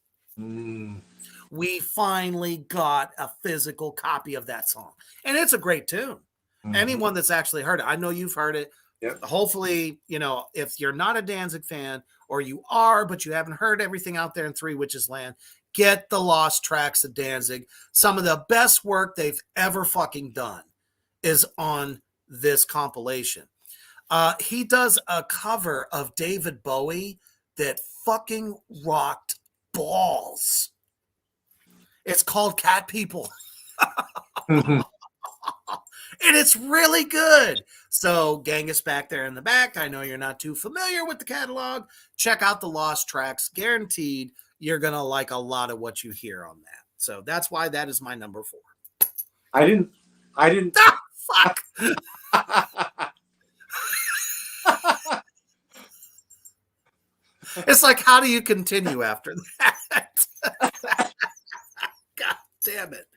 We finally got a physical copy of that song. And it's a great tune. Anyone that's actually heard it, I know you've heard it. Yep. Hopefully, if you're not a Danzig fan or you are, but you haven't heard everything out there in Three Witches Land, get the Lost Tracks of Danzig. Some of the best work they've ever fucking done is on this compilation. He does a cover of David Bowie that fucking rocked balls. It's called Cat People. And it's really good. So Genghis back there in the back, I know you're not too familiar with the catalog. Check out the Lost Tracks. Guaranteed you're going to like a lot of what you hear on that. So that's why that is my number 4. I didn't. Fuck. It's like, how do you continue after that? God damn it.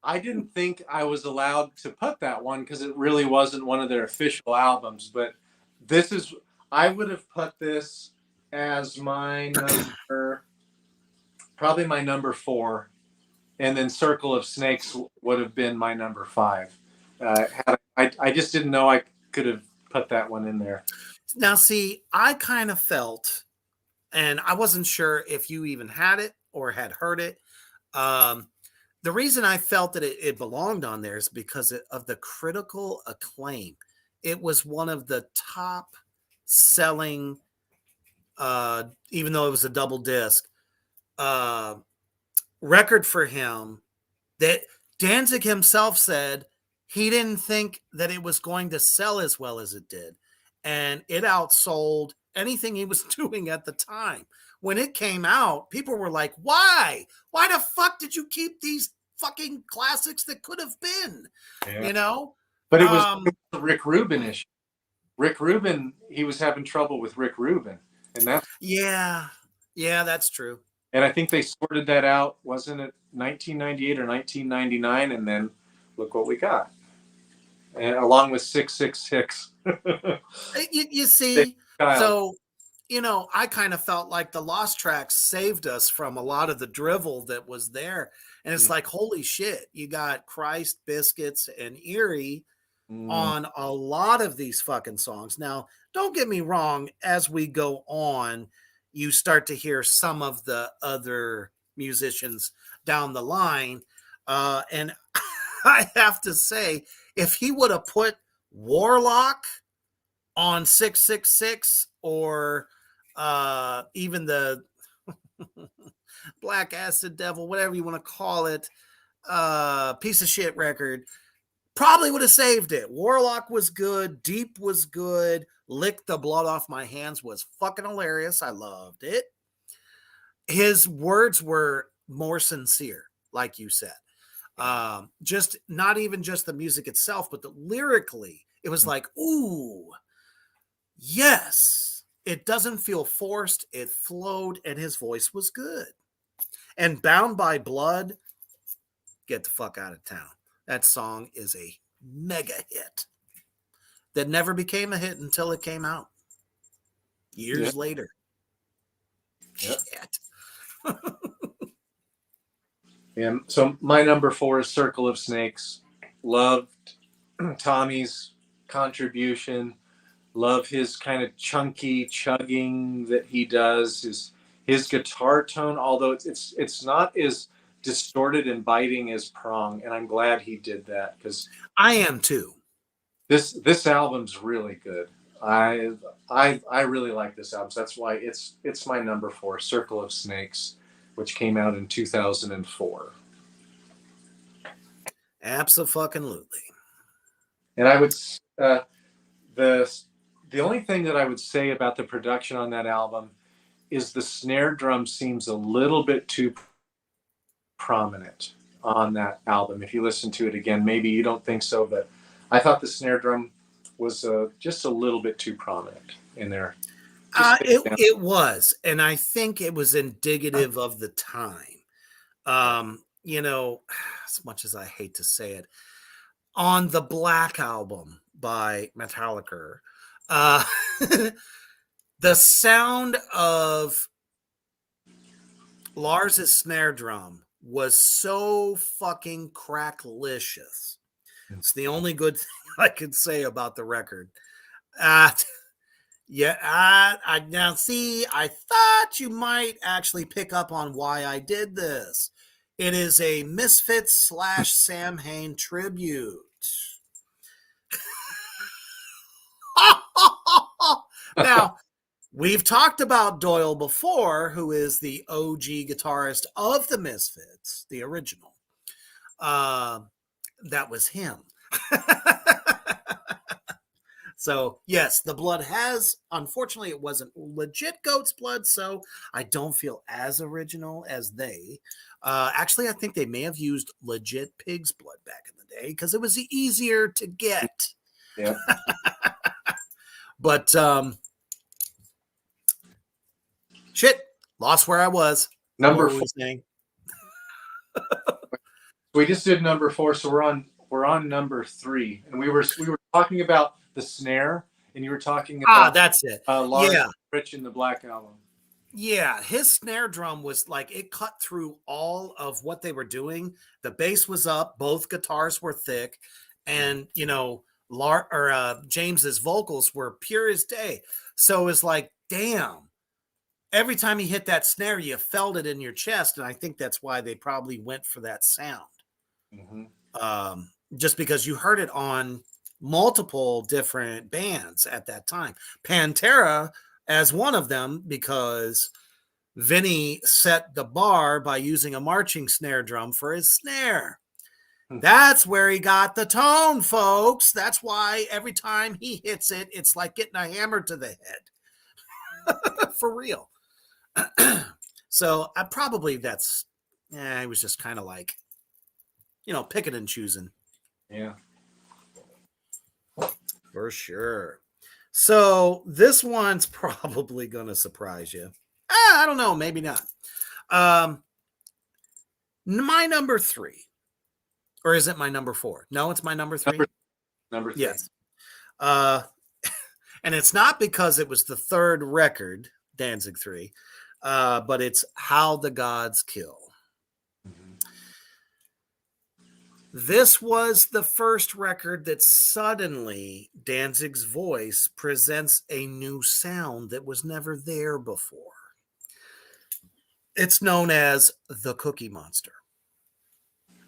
I I didn't think I was allowed to put that one because it really wasn't one of their official albums. But this is, I would have put this as my number, probably my number 4. And then Circle of Snakes would have been my number 5. I just didn't know I could have put that one in there. Now, see, I kind of felt, and I wasn't sure if you even had it or had heard it. The reason I felt that it belonged on there is because of the critical acclaim. It was one of the top selling, even though it was a double disc, record for him, that Danzig himself said he didn't think that it was going to sell as well as it did. And it outsold anything he was doing at the time. When it came out, people were like, why? Why the fuck did you keep these fucking classics that could have been? Yeah. You know? But it was the Rick Rubin issue. Rick Rubin, he was having trouble with Rick Rubin. And that's Yeah, that's true. And I think they sorted that out, wasn't it 1998 or 1999? And then look what we got. And along with 666. You see, so, you know, I kind of felt like the Lost Tracks saved us from a lot of the drivel that was there. And it's like, holy shit, you got Christ, Biscuits, and Erie on a lot of these fucking songs. Now, don't get me wrong, as we go on, you start to hear some of the other musicians down the line. And I have to say, if he would have put Warlock on 666 or even the Black Acid Devil, whatever you want to call it, piece of shit record, probably would have saved it. Warlock was good. Deep was good. Lick the Blood Off My Hands was fucking hilarious. I loved it. His words were more sincere, like you said. Just not even just the music itself, but the lyrically, it was like, ooh, yes, it doesn't feel forced. It flowed, and his voice was good. And Bound by Blood, get the fuck out of town. That song is a mega hit that never became a hit until it came out years later. Yep. Shit. Yeah. So my number 4 is Circle of Snakes. Loved Tommy's contribution. Love his kind of chunky chugging that he does. His guitar tone, although it's not as distorted and biting as Prong, and I'm glad he did that because I am too. This album's really good. I really like this album. So that's why it's my number 4, Circle of Snakes, which came out in 2004. Abso-fucking-lutely. And I would the only thing that I would say about the production on that album is the snare drum seems a little bit too prominent on that album. If you listen to it again, maybe you don't think so, but I thought the snare drum was just a little bit too prominent in there. It was, and I think it was indicative of the time. You know, as much as I hate to say it, on the Black Album by Metallica, the sound of Lars's snare drum was so fucking cracklicious. It's the only good thing I can say about the record. Now see, I thought you might actually pick up on why I did this. It is a Misfits / Sam Hain tribute. Now, we've talked about Doyle before, who is the OG guitarist of the Misfits, the original. That was him. So, yes, the blood has, unfortunately, it wasn't legit goat's blood, so I don't feel as original as they. Actually, I think they may have used legit pig's blood back in the day because it was easier to get. Yeah. But, shit, lost where I was. Number what 4. saying? We just did number 4, so we're on number 3, and we were talking about the snare, and you were talking about That's it. Lars Yeah. Rich in the Black Album. Yeah, his snare drum was like it cut through all of what they were doing. The bass was up, both guitars were thick, and James's vocals were pure as day. So it was like, damn. Every time he hit that snare, you felt it in your chest, and I think that's why they probably went for that sound. Mm-hmm. Just because you heard it on multiple different bands at that time. Pantera as one of them, because Vinny set the bar by using a marching snare drum for his snare. That's where he got the tone, folks. That's why every time he hits it, it's like getting a hammer to the head. For real. So I probably it was just kind of like, picking and choosing. Yeah. For sure. So this one's probably going to surprise you. I don't know. Maybe not. My number 3. Or is it my number 4? No, it's my number 3. Number 3. Yes. And it's not because it was the third record, Danzig 3, but it's How the Gods Kill. This was the first record that suddenly Danzig's voice presents a new sound that was never there before. It's known as the Cookie Monster.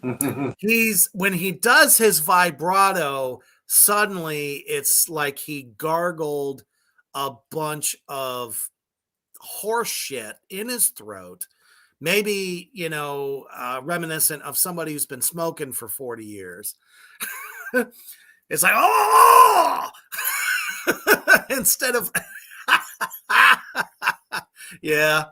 When he does his vibrato, suddenly it's like he gargled a bunch of horse shit in his throat. Maybe, reminiscent of somebody who's been smoking for 40 years. It's like, oh, instead of, yeah.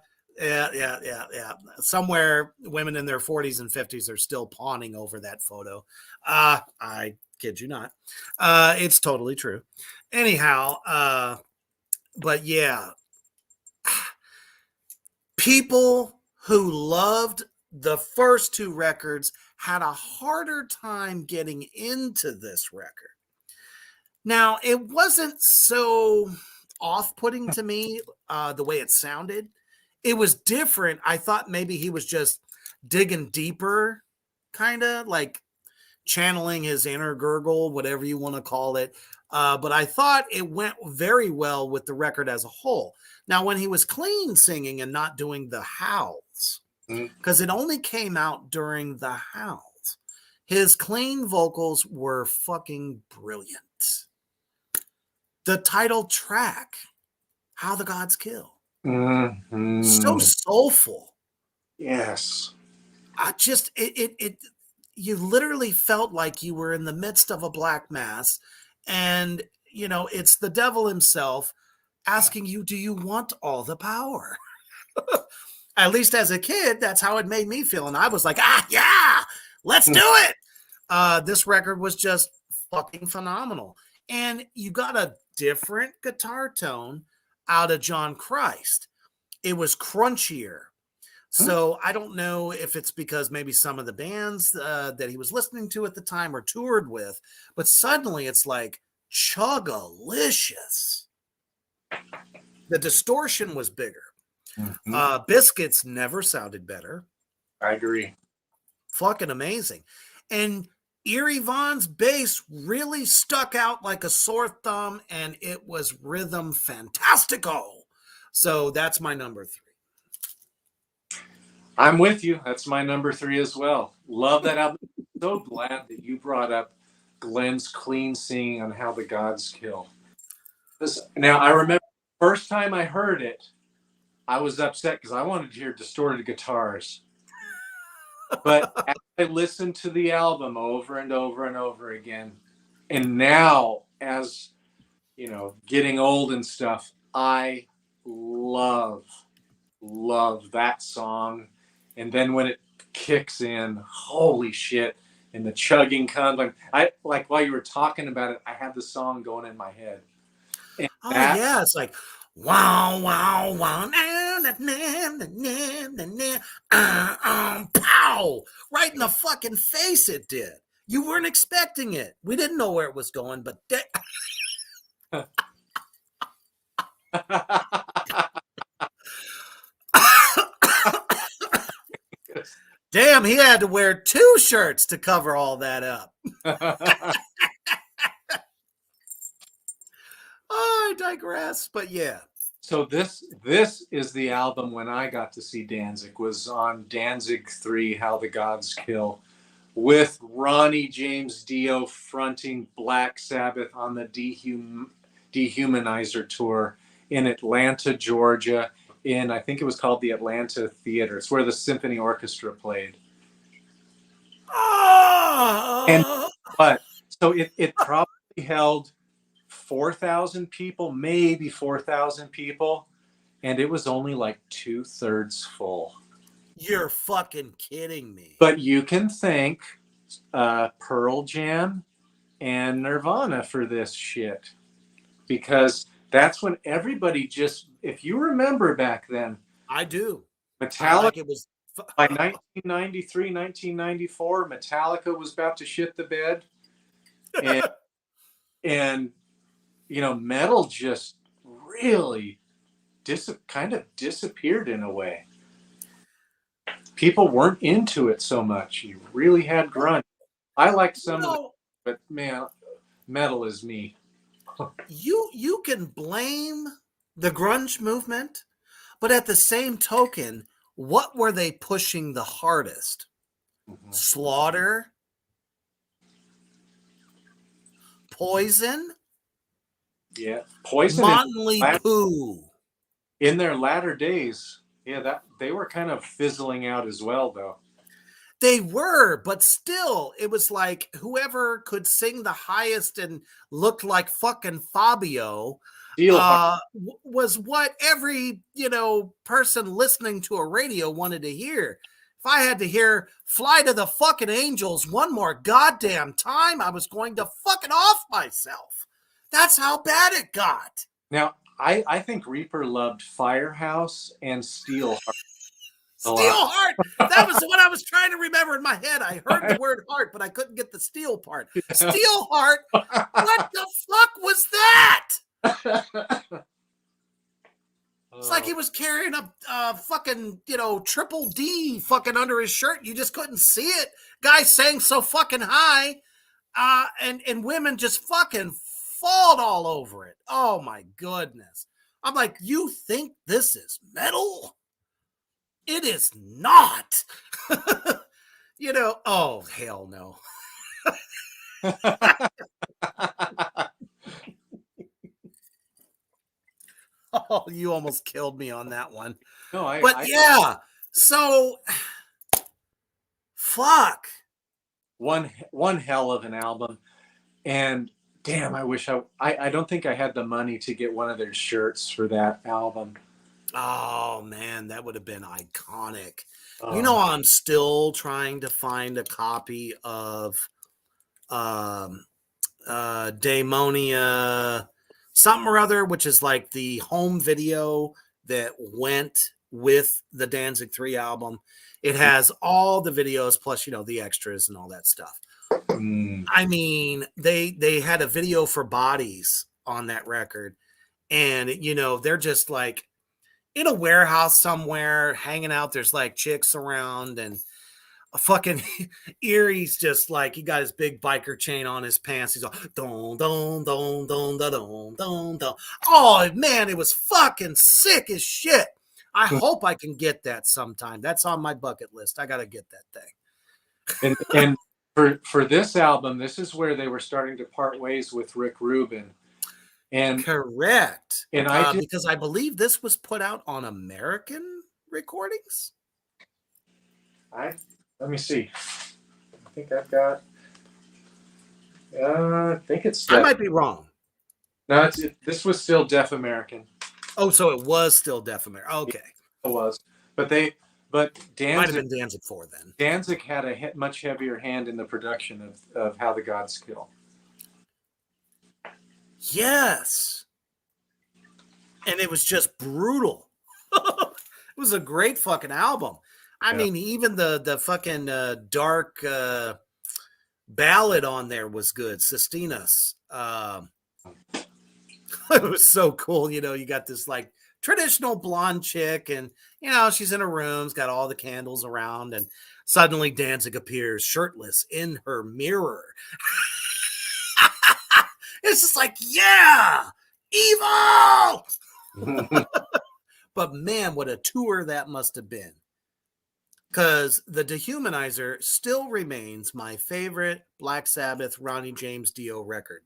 Somewhere women in their 40s and 50s are still pawning over that photo. I kid you not. It's totally true. Anyhow, but yeah, people who loved the first 2 records had a harder time getting into this record. Now, it wasn't so off-putting to me, the way it sounded. It was different. I thought maybe he was just digging deeper, kind of like channeling his inner gurgle, whatever you want to call it. But I thought it went very well with the record as a whole. Now, when he was clean singing and not doing the howls, because it only came out during the howls, his clean vocals were fucking brilliant. The title track, How the Gods Kill. Mm-hmm. So soulful. Yes. You literally felt like you were in the midst of a black mass, and it's the devil himself asking you, do you want all the power? At least as a kid, that's how it made me feel. And I was like, yeah, let's do it. This record was just fucking phenomenal. And you got a different guitar tone out of John Christ. It was crunchier. So I don't know if it's because maybe some of the bands that he was listening to at the time or toured with, but suddenly it's like chug-a-licious. The distortion was bigger. Mm-hmm. Biscuits never sounded better. I agree. Fucking amazing. And Eerie Vaughn's bass really stuck out like a sore thumb, and it was rhythm fantastico. So that's my number 3. I'm with you. That's my number 3 as well. Love that album. So glad that you brought up Glenn's clean singing on How the Gods Kill. Now, I remember the first time I heard it, I was upset because I wanted to hear distorted guitars. But as I listened to the album over and over and over again, and now as, getting old and stuff, I love that song. And then when it kicks in, holy shit, and the chugging comes. Like while you were talking about it, I had the song going in my head. And yeah, it's like wow, wow, wow, pow. pow, right in the fucking face. It did. You weren't expecting it. We didn't know where it was going, but damn, he had to wear 2 shirts to cover all that up. Oh, I digress, but yeah. So this is the album when I got to see Danzig, was on Danzig 3, How the Gods Kill, with Ronnie James Dio fronting Black Sabbath on the Dehumanizer tour in Atlanta, Georgia, in, I think it was called the Atlanta Theater. It's where the symphony orchestra played. And but so it probably held 4,000 people, maybe 4,000 people, and it was only like 2/3 full. You're fucking kidding me. But you can thank Pearl Jam and Nirvana for this shit, because that's when everybody just, if you remember back then, I do. Metallica, Like it was by 1993, 1994, Metallica was about to shit the bed, and you know, metal just really kind of disappeared in a way. People weren't into it so much. You really had grunge. I liked some of it, but man, metal is me. You can blame the grunge movement, but at the same token, what were they pushing the hardest? Mm-hmm. Slaughter, Poison, Yeah, Poison, Motley Poo. in their latter days, yeah, that they were kind of fizzling out as well, though. They were, but still, it was like whoever could sing the highest and looked like fucking Fabio was what every, person listening to a radio wanted to hear. If I had to hear Fly to the Fucking Angels one more goddamn time, I was going to fucking off myself. That's how bad it got. Now, I think Reaper loved Firehouse and Steelheart. Steelheart. That was what I was trying to remember in my head. I heard the word heart, but I couldn't get the steel part. Yeah. Steelheart. What the fuck was that? It's like he was carrying a fucking, triple D fucking under his shirt. You just couldn't see it. Guy sang so fucking high, and women just fucking falled all over it. Oh my goodness. I'm like, you think this is metal? It is not. Oh, hell no. Oh, you almost killed me on that one. No, yeah. So, fuck. One hell of an album. And damn, I wish I don't think I had the money to get one of their shirts for that album. Oh man, that would have been iconic. I'm still trying to find a copy of Daemonia something or other, which is like the home video that went with the Danzig 3 album. It has all the videos plus, the extras and all that stuff. I mean, they had a video for Bodies on that record, and they're just like in a warehouse somewhere hanging out. There's like chicks around, and a fucking Erie's just like, he got his big biker chain on his pants. He's like, don, don, don, don, don, don, don, don. Oh man, it was fucking sick as shit. I hope I can get that sometime. That's on my bucket list. I got to get that thing. And for this album, this is where they were starting to part ways with Rick Rubin. And correct. And because I believe this was put out on American recordings. Let me see. I think I've got. I think it's. I might be wrong. No, this was still Deaf American. Oh, so it was still Deaf American. Okay, it was, but Danzig might have been Danzig 4 then. Danzig had a much heavier hand in the production of How the Gods Kill. Yes, and it was just brutal. It was a great fucking album. I Yeah. mean, even the fucking dark ballad on there was good. Sistinas. It was so cool. You know, you got this like traditional blonde chick, and you know, she's in her room's got all the candles around, and suddenly Danzig appears shirtless in her mirror. It's just like, yeah, evil. But man, what a tour that must have been. Because the Dehumanizer still remains my favorite Black Sabbath Ronnie James Dio record.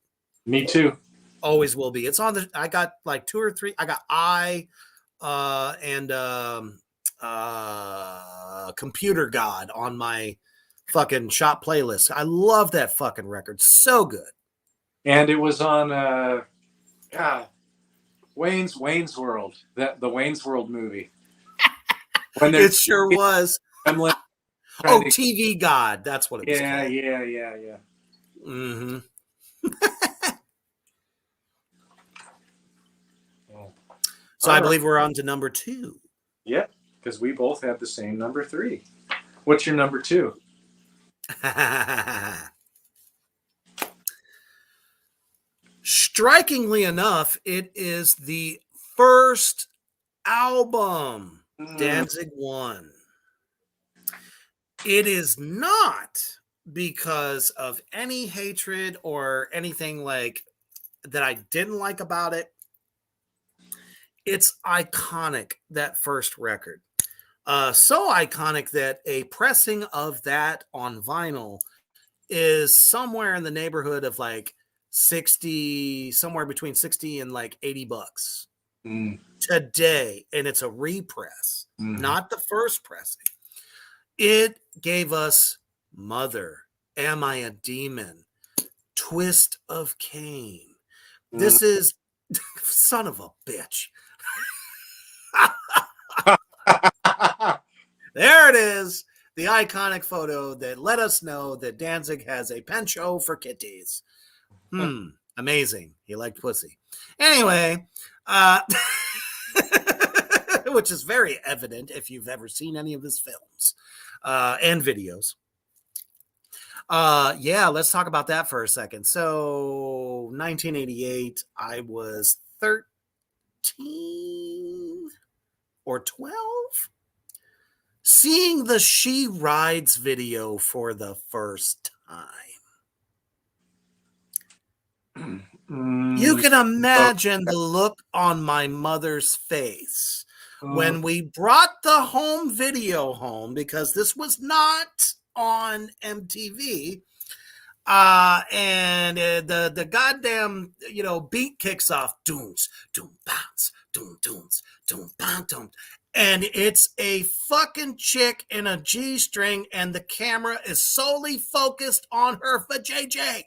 Me too. Always will be. It's on the. I got like 2 or 3. I got and Computer God on my fucking shop playlist. I love that fucking record. So good. And it was on Wayne's World, the Wayne's World movie. When It sure was. Gremlin Oh, trying to- TV God. That's what it was yeah, called. yeah. Mm-hmm. So I believe we're on to number 2. Yep, because we both had the same number 3. What's your number 2? Strikingly enough, it is the first album, Danzig 1. It is not because of any hatred or anything like that I didn't like about it. It's iconic, that first record. So iconic that a pressing of that on vinyl is somewhere in the neighborhood of like 60, somewhere between 60 and like $80 today. And it's a repress, not the first pressing. It gave us Mother, Am I a Demon, Twist of Cain. This is son of a bitch. There it is. The iconic photo that let us know that Danzig has a penchant for kitties. Amazing. He liked pussy. Anyway, which is very evident if you've ever seen any of his films and videos. Yeah, let's talk about that for a second. So 1988, I was 13 or 12. Seeing the She Rides video for the first time. You can imagine the look on my mother's face when we brought the home video home, because this was not on MTV. And the goddamn, you know, beat kicks off. Dooms, doom, bounce, doom, dooms, doom, bounce, doom. And it's a fucking chick in a G-string, and the camera is solely focused on her vajayjay.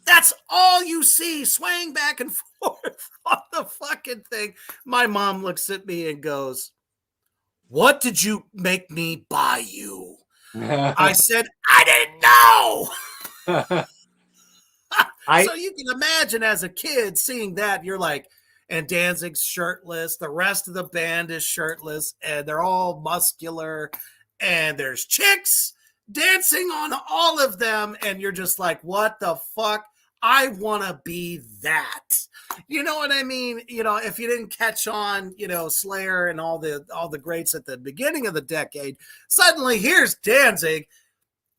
That's all you see, swaying back and forth on the fucking thing. My mom looks at me and goes, "What did you make me buy you?" I said, "I didn't know." So you can imagine as a kid seeing that, you're like, and Danzig's shirtless, the rest of the band is shirtless, and they're all muscular, and there's chicks dancing on all of them, and you're just like, what the fuck? I want to be that. You know what I mean? You know, if you didn't catch on, you know, Slayer and all the greats at the beginning of the decade, suddenly here's Danzig,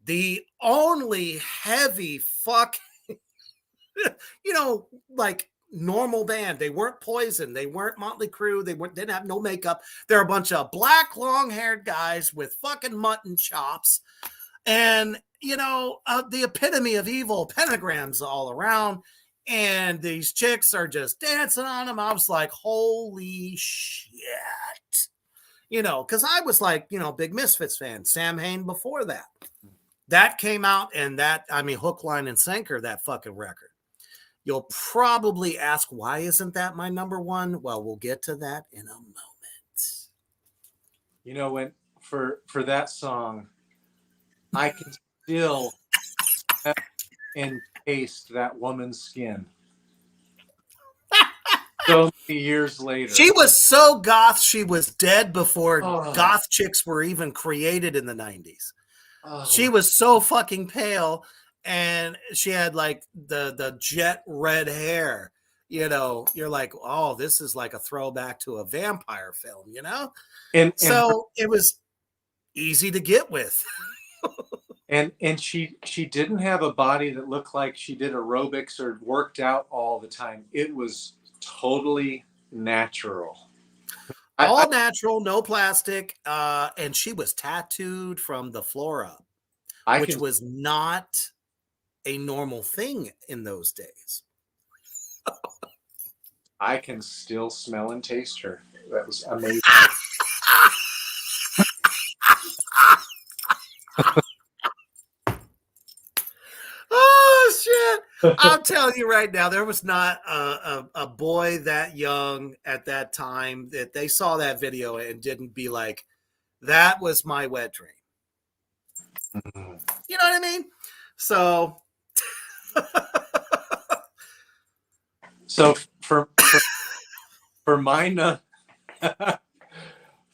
the only heavy fuck, you know, like normal band. They weren't Poison. They weren't Motley Crue. They didn't have no makeup. They're a bunch of black, long-haired guys with fucking mutton chops. And, you know, the epitome of evil, pentagrams all around. And these chicks are just dancing on them. I was like, holy shit. You know, because I was like, you know, big Misfits fan. Sam Hain before that. That came out, and that, I mean, hook, line, and sinker, that fucking record. You'll probably ask, why isn't that my number 1? Well, we'll get to that in a moment. You know, when for that song, I can still and taste that woman's skin. so many years later. She was so goth, she was dead before Oh. goth chicks were even created in the 90s. Oh. She was so fucking pale, and she had like the jet red hair. You know, you're like, oh, this is like a throwback to a vampire film, you know? and So it was easy to get with. and she didn't have a body that looked like she did aerobics or worked out all the time. It was totally natural. All natural, no plastic. And she was tattooed from the floor up, which was not a normal thing in those days. I can still smell and taste her. That was amazing. Oh shit! I'm telling you right now, there was not a boy that young at that time that they saw that video and didn't be like, "That was my wet dream." You know what I mean? So, so for my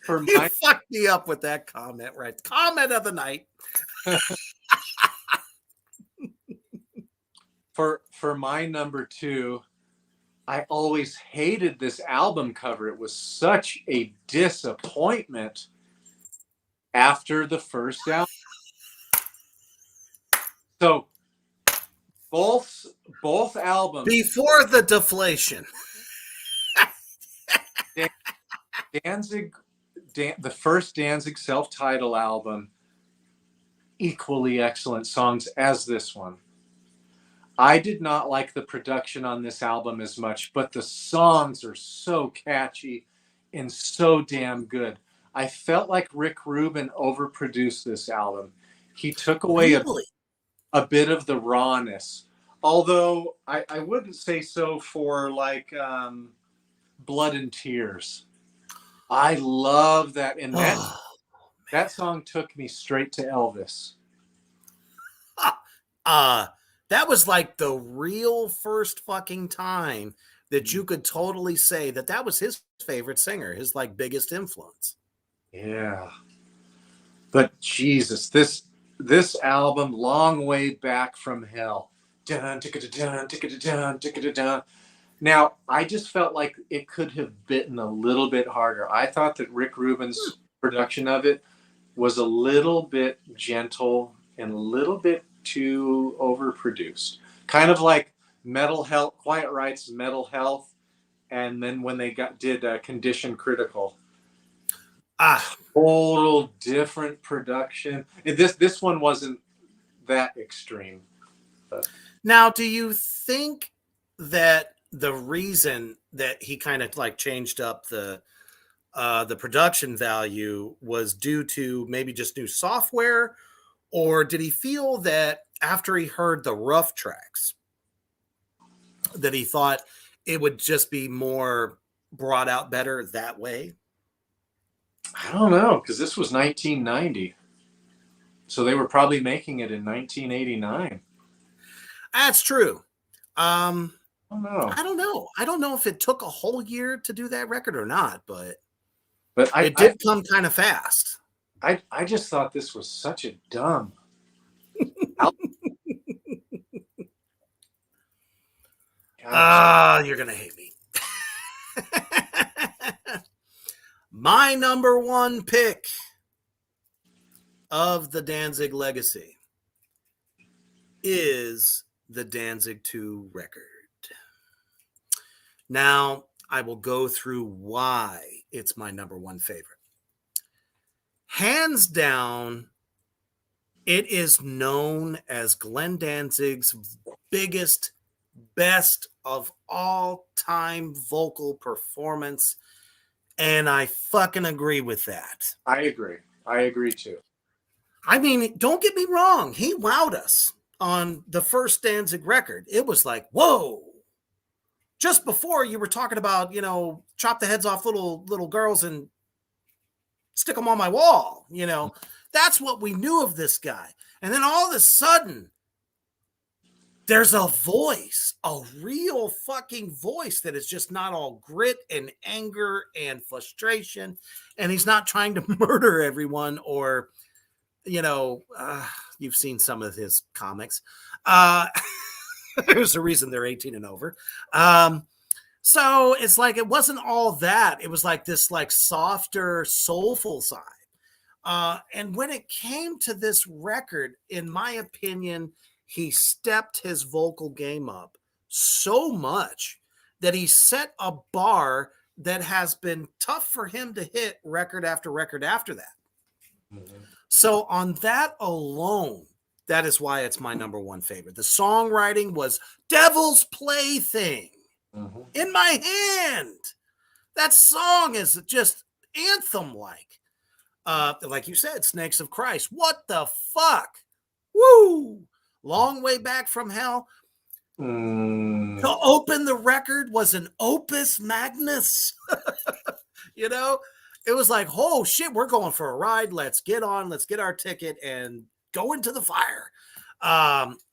for you my fucked me up with that comment, right? Comment of the night. for my number 2, I always hated this album cover. It was such a disappointment after the first album. So both albums Before the deflation. Danzig, the first Danzig self-titled album, equally excellent songs as this one. I did not like the production on this album as much, but the songs are so catchy and so damn good. I felt like Rick Rubin overproduced this album. He took away a bit of the rawness. Although I wouldn't say so for like Blood and Tears. I love that. And that song took me straight to Elvis. That was like the real first fucking time that you could totally say that was his favorite singer, his like biggest influence. Yeah. But Jesus, this album, Long Way Back from Hell. Dun, dun, dun, dun, dun. Now, I just felt like it could have bitten a little bit harder. I thought that Rick Rubin's production of it was a little bit gentle and a little bit too overproduced. Kind of like Metal Health, Quiet Riot's Metal Health, and then when they did Condition Critical. Total different production. And this one wasn't that extreme. But. Now, do you think that the reason that he kind of like changed up the production value was due to maybe just new software, or did he feel that after he heard the rough tracks that he thought it would just be more brought out better that way? I don't know, because this was 1990. So they were probably making it in 1989. That's true. I don't know. I don't know if it took a whole year to do that record or not, but it did come kind of fast. I just thought this was such a dumb you're gonna hate me. My number 1 pick of the Danzig legacy is the Danzig 2 record. Now, I will go through why it's my number 1 favorite. Hands down, it is known as Glenn Danzig's biggest, best of all time vocal performance. And I fucking agree with that. I agree too. I mean, don't get me wrong. He wowed us on the first Danzig record. It was like, whoa. Just before you were talking about, chop the heads off little girls and stick them on my wall. That's what we knew of this guy. And then all of a sudden, there's a voice, a real fucking voice that is just not all grit and anger and frustration. And he's not trying to murder everyone or, you've seen some of his comics. There's a reason they're 18 and over. So it's like, it wasn't all that. It was like this like softer, soulful side. And when it came to this record, in my opinion, he stepped his vocal game up so much that he set a bar that has been tough for him to hit record after record after that. Mm-hmm. So on that alone, that is why it's my number one favorite. The songwriting was Devil's Plaything. Mm-hmm. In My Hand. That song is just anthem-like. Like you said, Snakes of Christ. What the fuck? Woo! Long Way Back from Hell. To open the record was an opus magnus. It was like, oh shit, we're going for a ride. Let's get our ticket and go into the fire.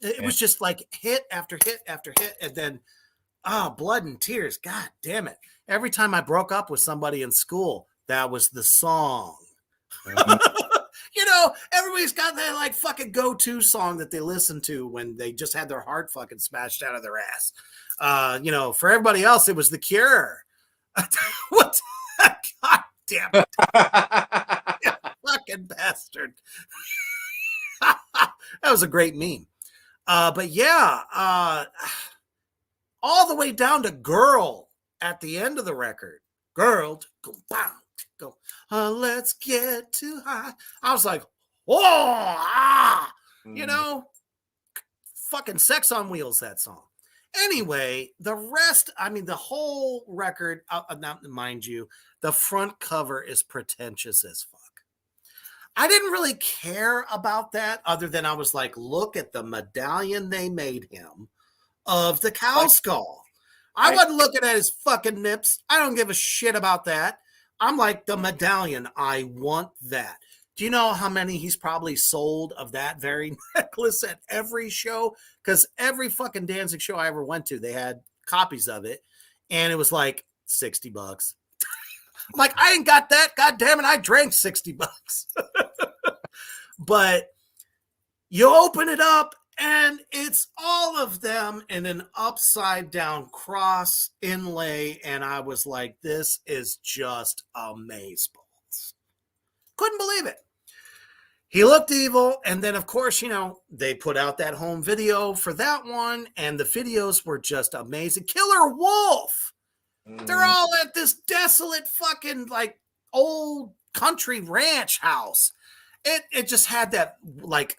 It was just like hit after hit after hit. And then, Blood and Tears. God damn it. Every time I broke up with somebody in school, that was the song. Mm-hmm. Everybody's got that like fucking go-to song that they listen to when they just had their heart fucking smashed out of their ass. For everybody else, it was The Cure. What? God damn it. You fucking bastard. That was a great meme. But yeah, all the way down to Girl at the end of the record. Girl, go bow. Go, let's get too high. I was like, fucking Sex on Wheels, that song. Anyway, the rest, the whole record, mind you, the front cover is pretentious as fuck. I didn't really care about that other than I was like, look at the medallion they made him of the cow skull. I wasn't looking at his fucking nips. I don't give a shit about that. I'm like, the medallion, I want that. Do you know how many he's probably sold of that very necklace at every show? Because every fucking Danzig show I ever went to, they had copies of it. And it was like $60. I'm like, I ain't got that. God damn it, I drank $60. But you open it up, and it's all of them in an upside down cross inlay. And I was like, this is just amazeballs. Couldn't believe it. He looked evil. And then, of course, they put out that home video for that one. And the videos were just amazing. Killer Wolf. They're all at this desolate fucking like old country ranch house. It just had that like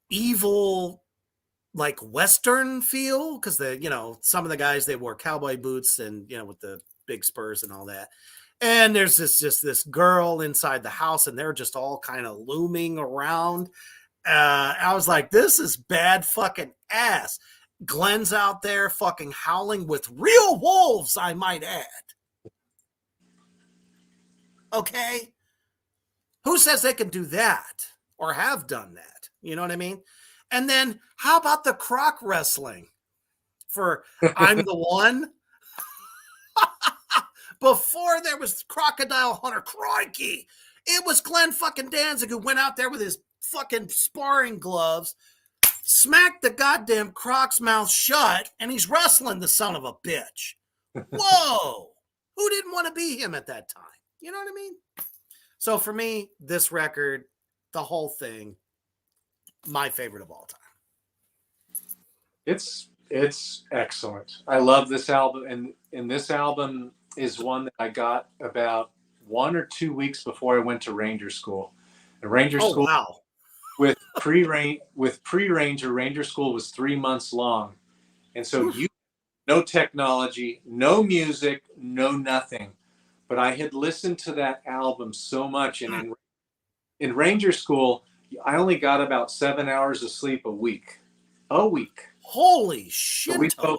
evil, like Western feel, because some of the guys, they wore cowboy boots and with the big spurs and all that. And there's this girl inside the house, and they're just all kind of looming around. I was like, this is bad fucking ass. Glenn's out there fucking howling with real wolves, I might add. Okay? Who says they can do that or have done that? You know what I mean? And then how about the croc wrestling for I'm the One? Before there was Crocodile Hunter, crikey. It was Glenn fucking Danzig who went out there with his fucking sparring gloves, smacked the goddamn croc's mouth shut, and he's wrestling the son of a bitch. Whoa. Who didn't want to be him at that time? You know what I mean? So for me, this record, the whole thing, my favorite of all time. It's excellent. I love this album, and this album is one that I got about 1 or 2 weeks before I went to Ranger School. And Ranger School, wow. with pre-Ranger, Ranger School was 3 months long, and so no technology, no music, no nothing. But I had listened to that album so much, and in Ranger School, I only got about 7 hours of sleep a week. Holy shit! So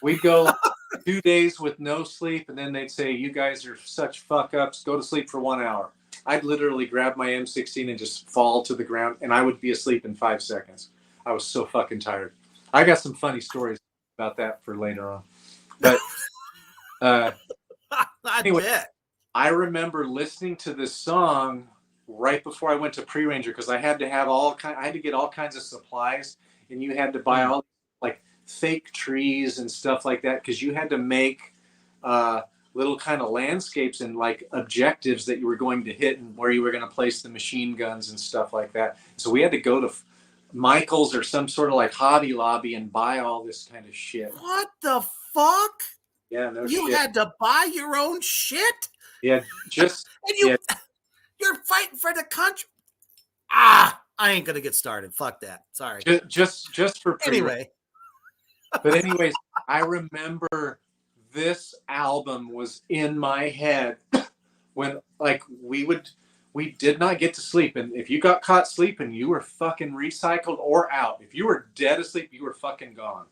we'd go 2 days with no sleep, and then they'd say, "You guys are such fuck ups. Go to sleep for 1 hour." I'd literally grab my M16 and just fall to the ground, and I would be asleep in 5 seconds. I was so fucking tired. I got some funny stories about that for later on. But I anyway, bet. I remember listening to this song right before I went to Pre-Ranger because I had to have I had to get all kinds of supplies, and you had to buy all like fake trees and stuff like that because you had to make little kind of landscapes and like objectives that you were going to hit and where you were going to place the machine guns and stuff like that. So we had to go to Michael's or some sort of like Hobby Lobby and buy all this kind of shit. What the fuck? Yeah, no You shit. had to buy your own shit? Yeah, just And yeah. you're fighting for the country. I ain't gonna get started. Fuck that. Sorry. Just for Anyway. But anyways, I remember this album was in my head when like we did not get to sleep, and if you got caught sleeping, you were fucking recycled or out. If you were dead asleep, you were fucking gone.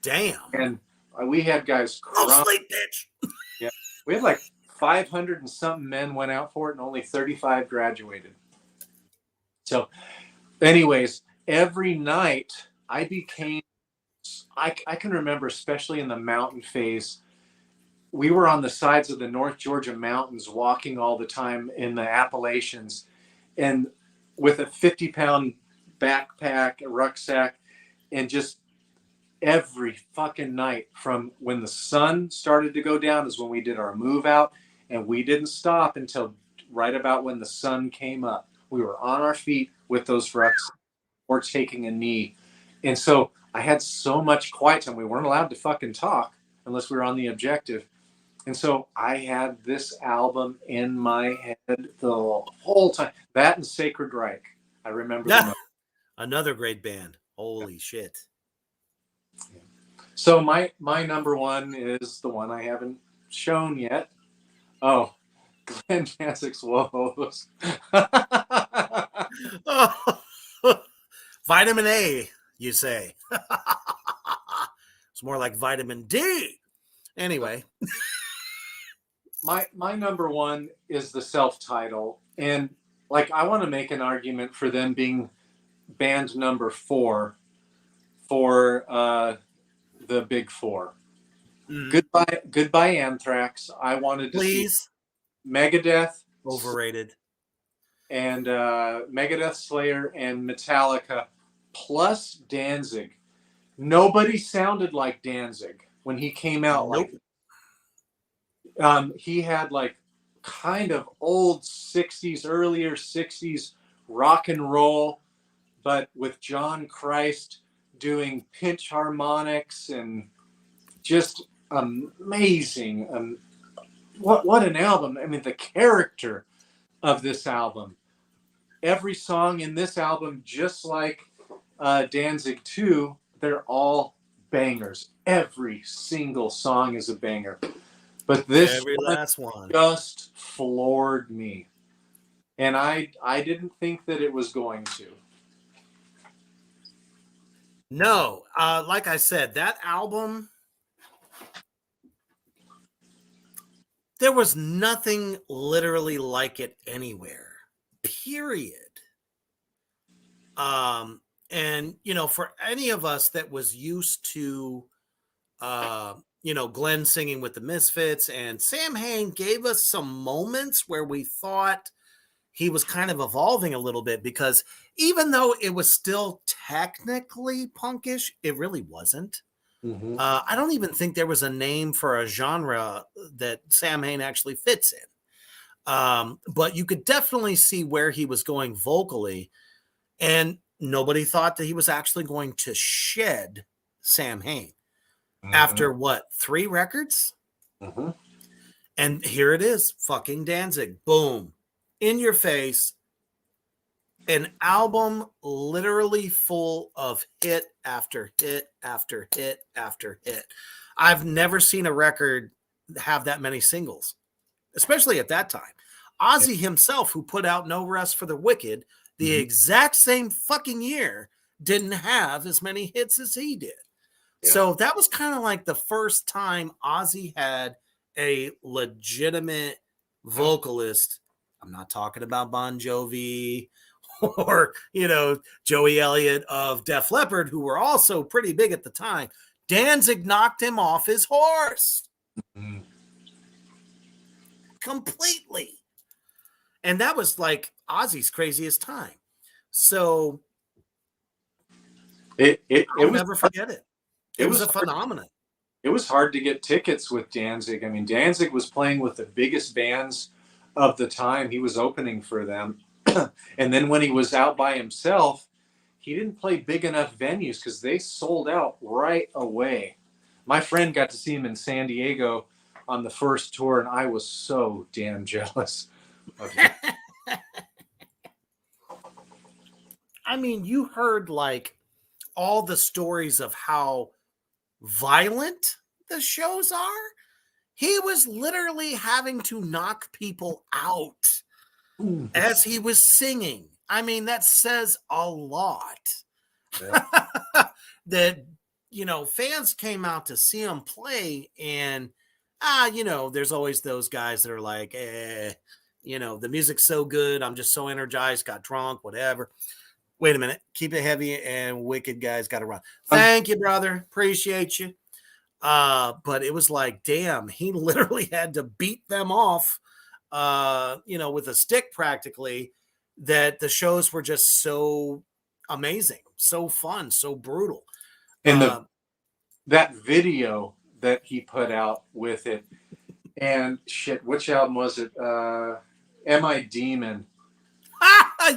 Damn. And we had guys Go crying. sleep, bitch. Yeah, we had like 500 and something men went out for it, and only 35 graduated. So, anyways, every night I can remember, especially in the mountain phase, we were on the sides of the North Georgia mountains walking all the time in the Appalachians, and with a 50-pound backpack, a rucksack, and just every fucking night from when the sun started to go down is when we did our move out, and we didn't stop until right about when the sun came up. We were on our feet with those rucks or taking a knee. And so I had so much quiet time. We weren't allowed to fucking talk unless we were on the objective. And so I had this album in my head the whole time. That and Sacred Reich. I remember the most. Another great band. Holy shit. So my number one is the one I haven't shown yet. Oh, Glenn Danzig's Woes. Oh, vitamin A, you say. It's more like vitamin D. Anyway. My number one is the self-title. And like I want to make an argument for them being band number 4 for the big 4. Goodbye Anthrax. I wanted to see Megadeth, overrated, and Megadeth, Slayer, and Metallica, plus Danzig. Nobody sounded like Danzig when he came out. Nope. Like he had like kind of old 60s, earlier 60s rock and roll, but with John Christ doing pinch harmonics and just amazing. What an album. I mean, the character of this album. Every song in this album, just like Danzig 2, they're all bangers. Every single song is a banger. But this last one just floored me. And I didn't think that it was going to. No, like I said, that album, there was nothing literally like it anywhere, period. And, you know, for any of us that was used to, you know, Glenn singing with the Misfits, and Sam Hain gave us some moments where we thought he was kind of evolving a little bit, because even though it was still technically punkish, it really wasn't. Mm-hmm. I don't even think there was a name for a genre that Sam Hain actually fits in. But you could definitely see where he was going vocally, and nobody thought that he was actually going to shed Sam Hain. Mm-hmm. After what, 3 records? Mm-hmm. And here it is, fucking Danzig. Boom. In your face. An album literally full of hit after hit after hit after hit. I've never seen a record have that many singles, especially at that time. Ozzy himself, who put out No Rest for the Wicked, the exact same fucking year, didn't have as many hits as he did. Yeah. So that was kind of like the first time Ozzy had a legitimate vocalist. I'm not talking about Bon Jovi or, Joey Elliott of Def Leppard, who were also pretty big at the time. Danzig knocked him off his horse completely. And that was like Ozzy's craziest time. So I'll never forget it. It was a phenomenon. It was hard to get tickets with Danzig. I mean, Danzig was playing with the biggest bands of the time. He was opening for them. And then when he was out by himself, he didn't play big enough venues because they sold out right away. My friend got to see him in San Diego on the first tour, and I was so damn jealous of him. I mean, you heard like all the stories of how violent the shows are. He was literally having to knock people out as he was singing. I mean, that says a lot. Yeah. That, fans came out to see him play, and there's always those guys that are like, the music's so good, I'm just so energized, got drunk, whatever. Wait a minute, keep it heavy, and wicked guys got to run. Thank you, brother. Appreciate you. But it was like, damn, he literally had to beat them off, with a stick practically, that the shows were just so amazing, so fun, so brutal. And that video that he put out with it, and shit, which album was it? Am I Demon?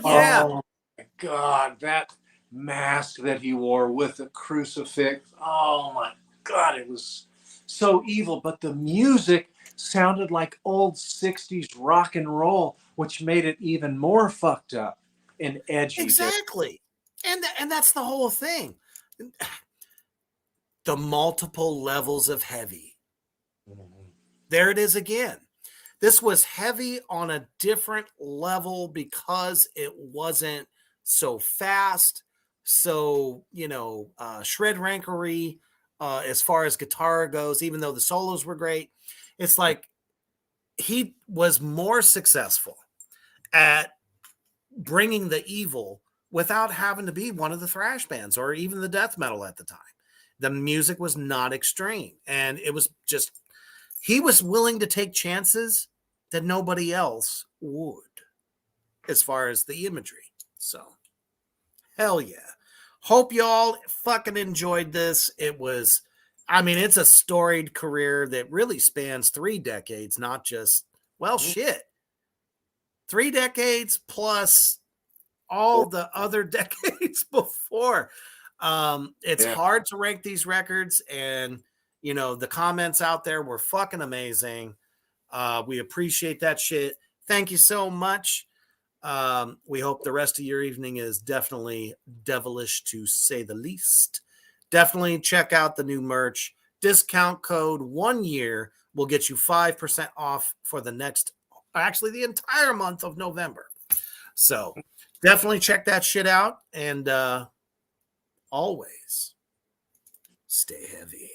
Yeah. Oh my God, that mask that he wore with the crucifix. Oh my God, it was so evil. But the music sounded like old 60s rock and roll, which made it even more fucked up and edgy. Exactly. And that's the whole thing. The multiple levels of heavy. There it is again. This was heavy on a different level because it wasn't so fast, so, shred rankery as far as guitar goes, even though the solos were great. It's like he was more successful at bringing the evil without having to be one of the thrash bands or even the death metal at the time. The music was not extreme, and it was just, he was willing to take chances that nobody else would as far as the imagery. So, hell yeah. Hope y'all fucking enjoyed this. It's a storied career that really spans 3 decades, not just, 3 decades plus all the other decades before. It's hard to rank these records, and the comments out there were fucking amazing. We appreciate that shit. Thank you so much. We hope the rest of your evening is definitely devilish, to say the least. Definitely check out the new merch. Discount code 1 year will get you 5% off for the entire month of November. So definitely check that shit out, and always stay heavy.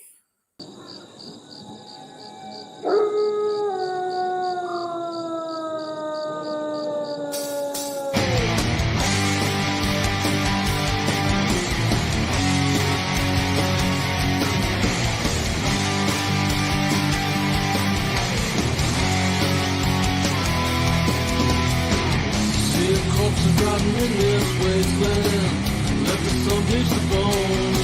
Rotting in this wasteland, left with some piece of bone.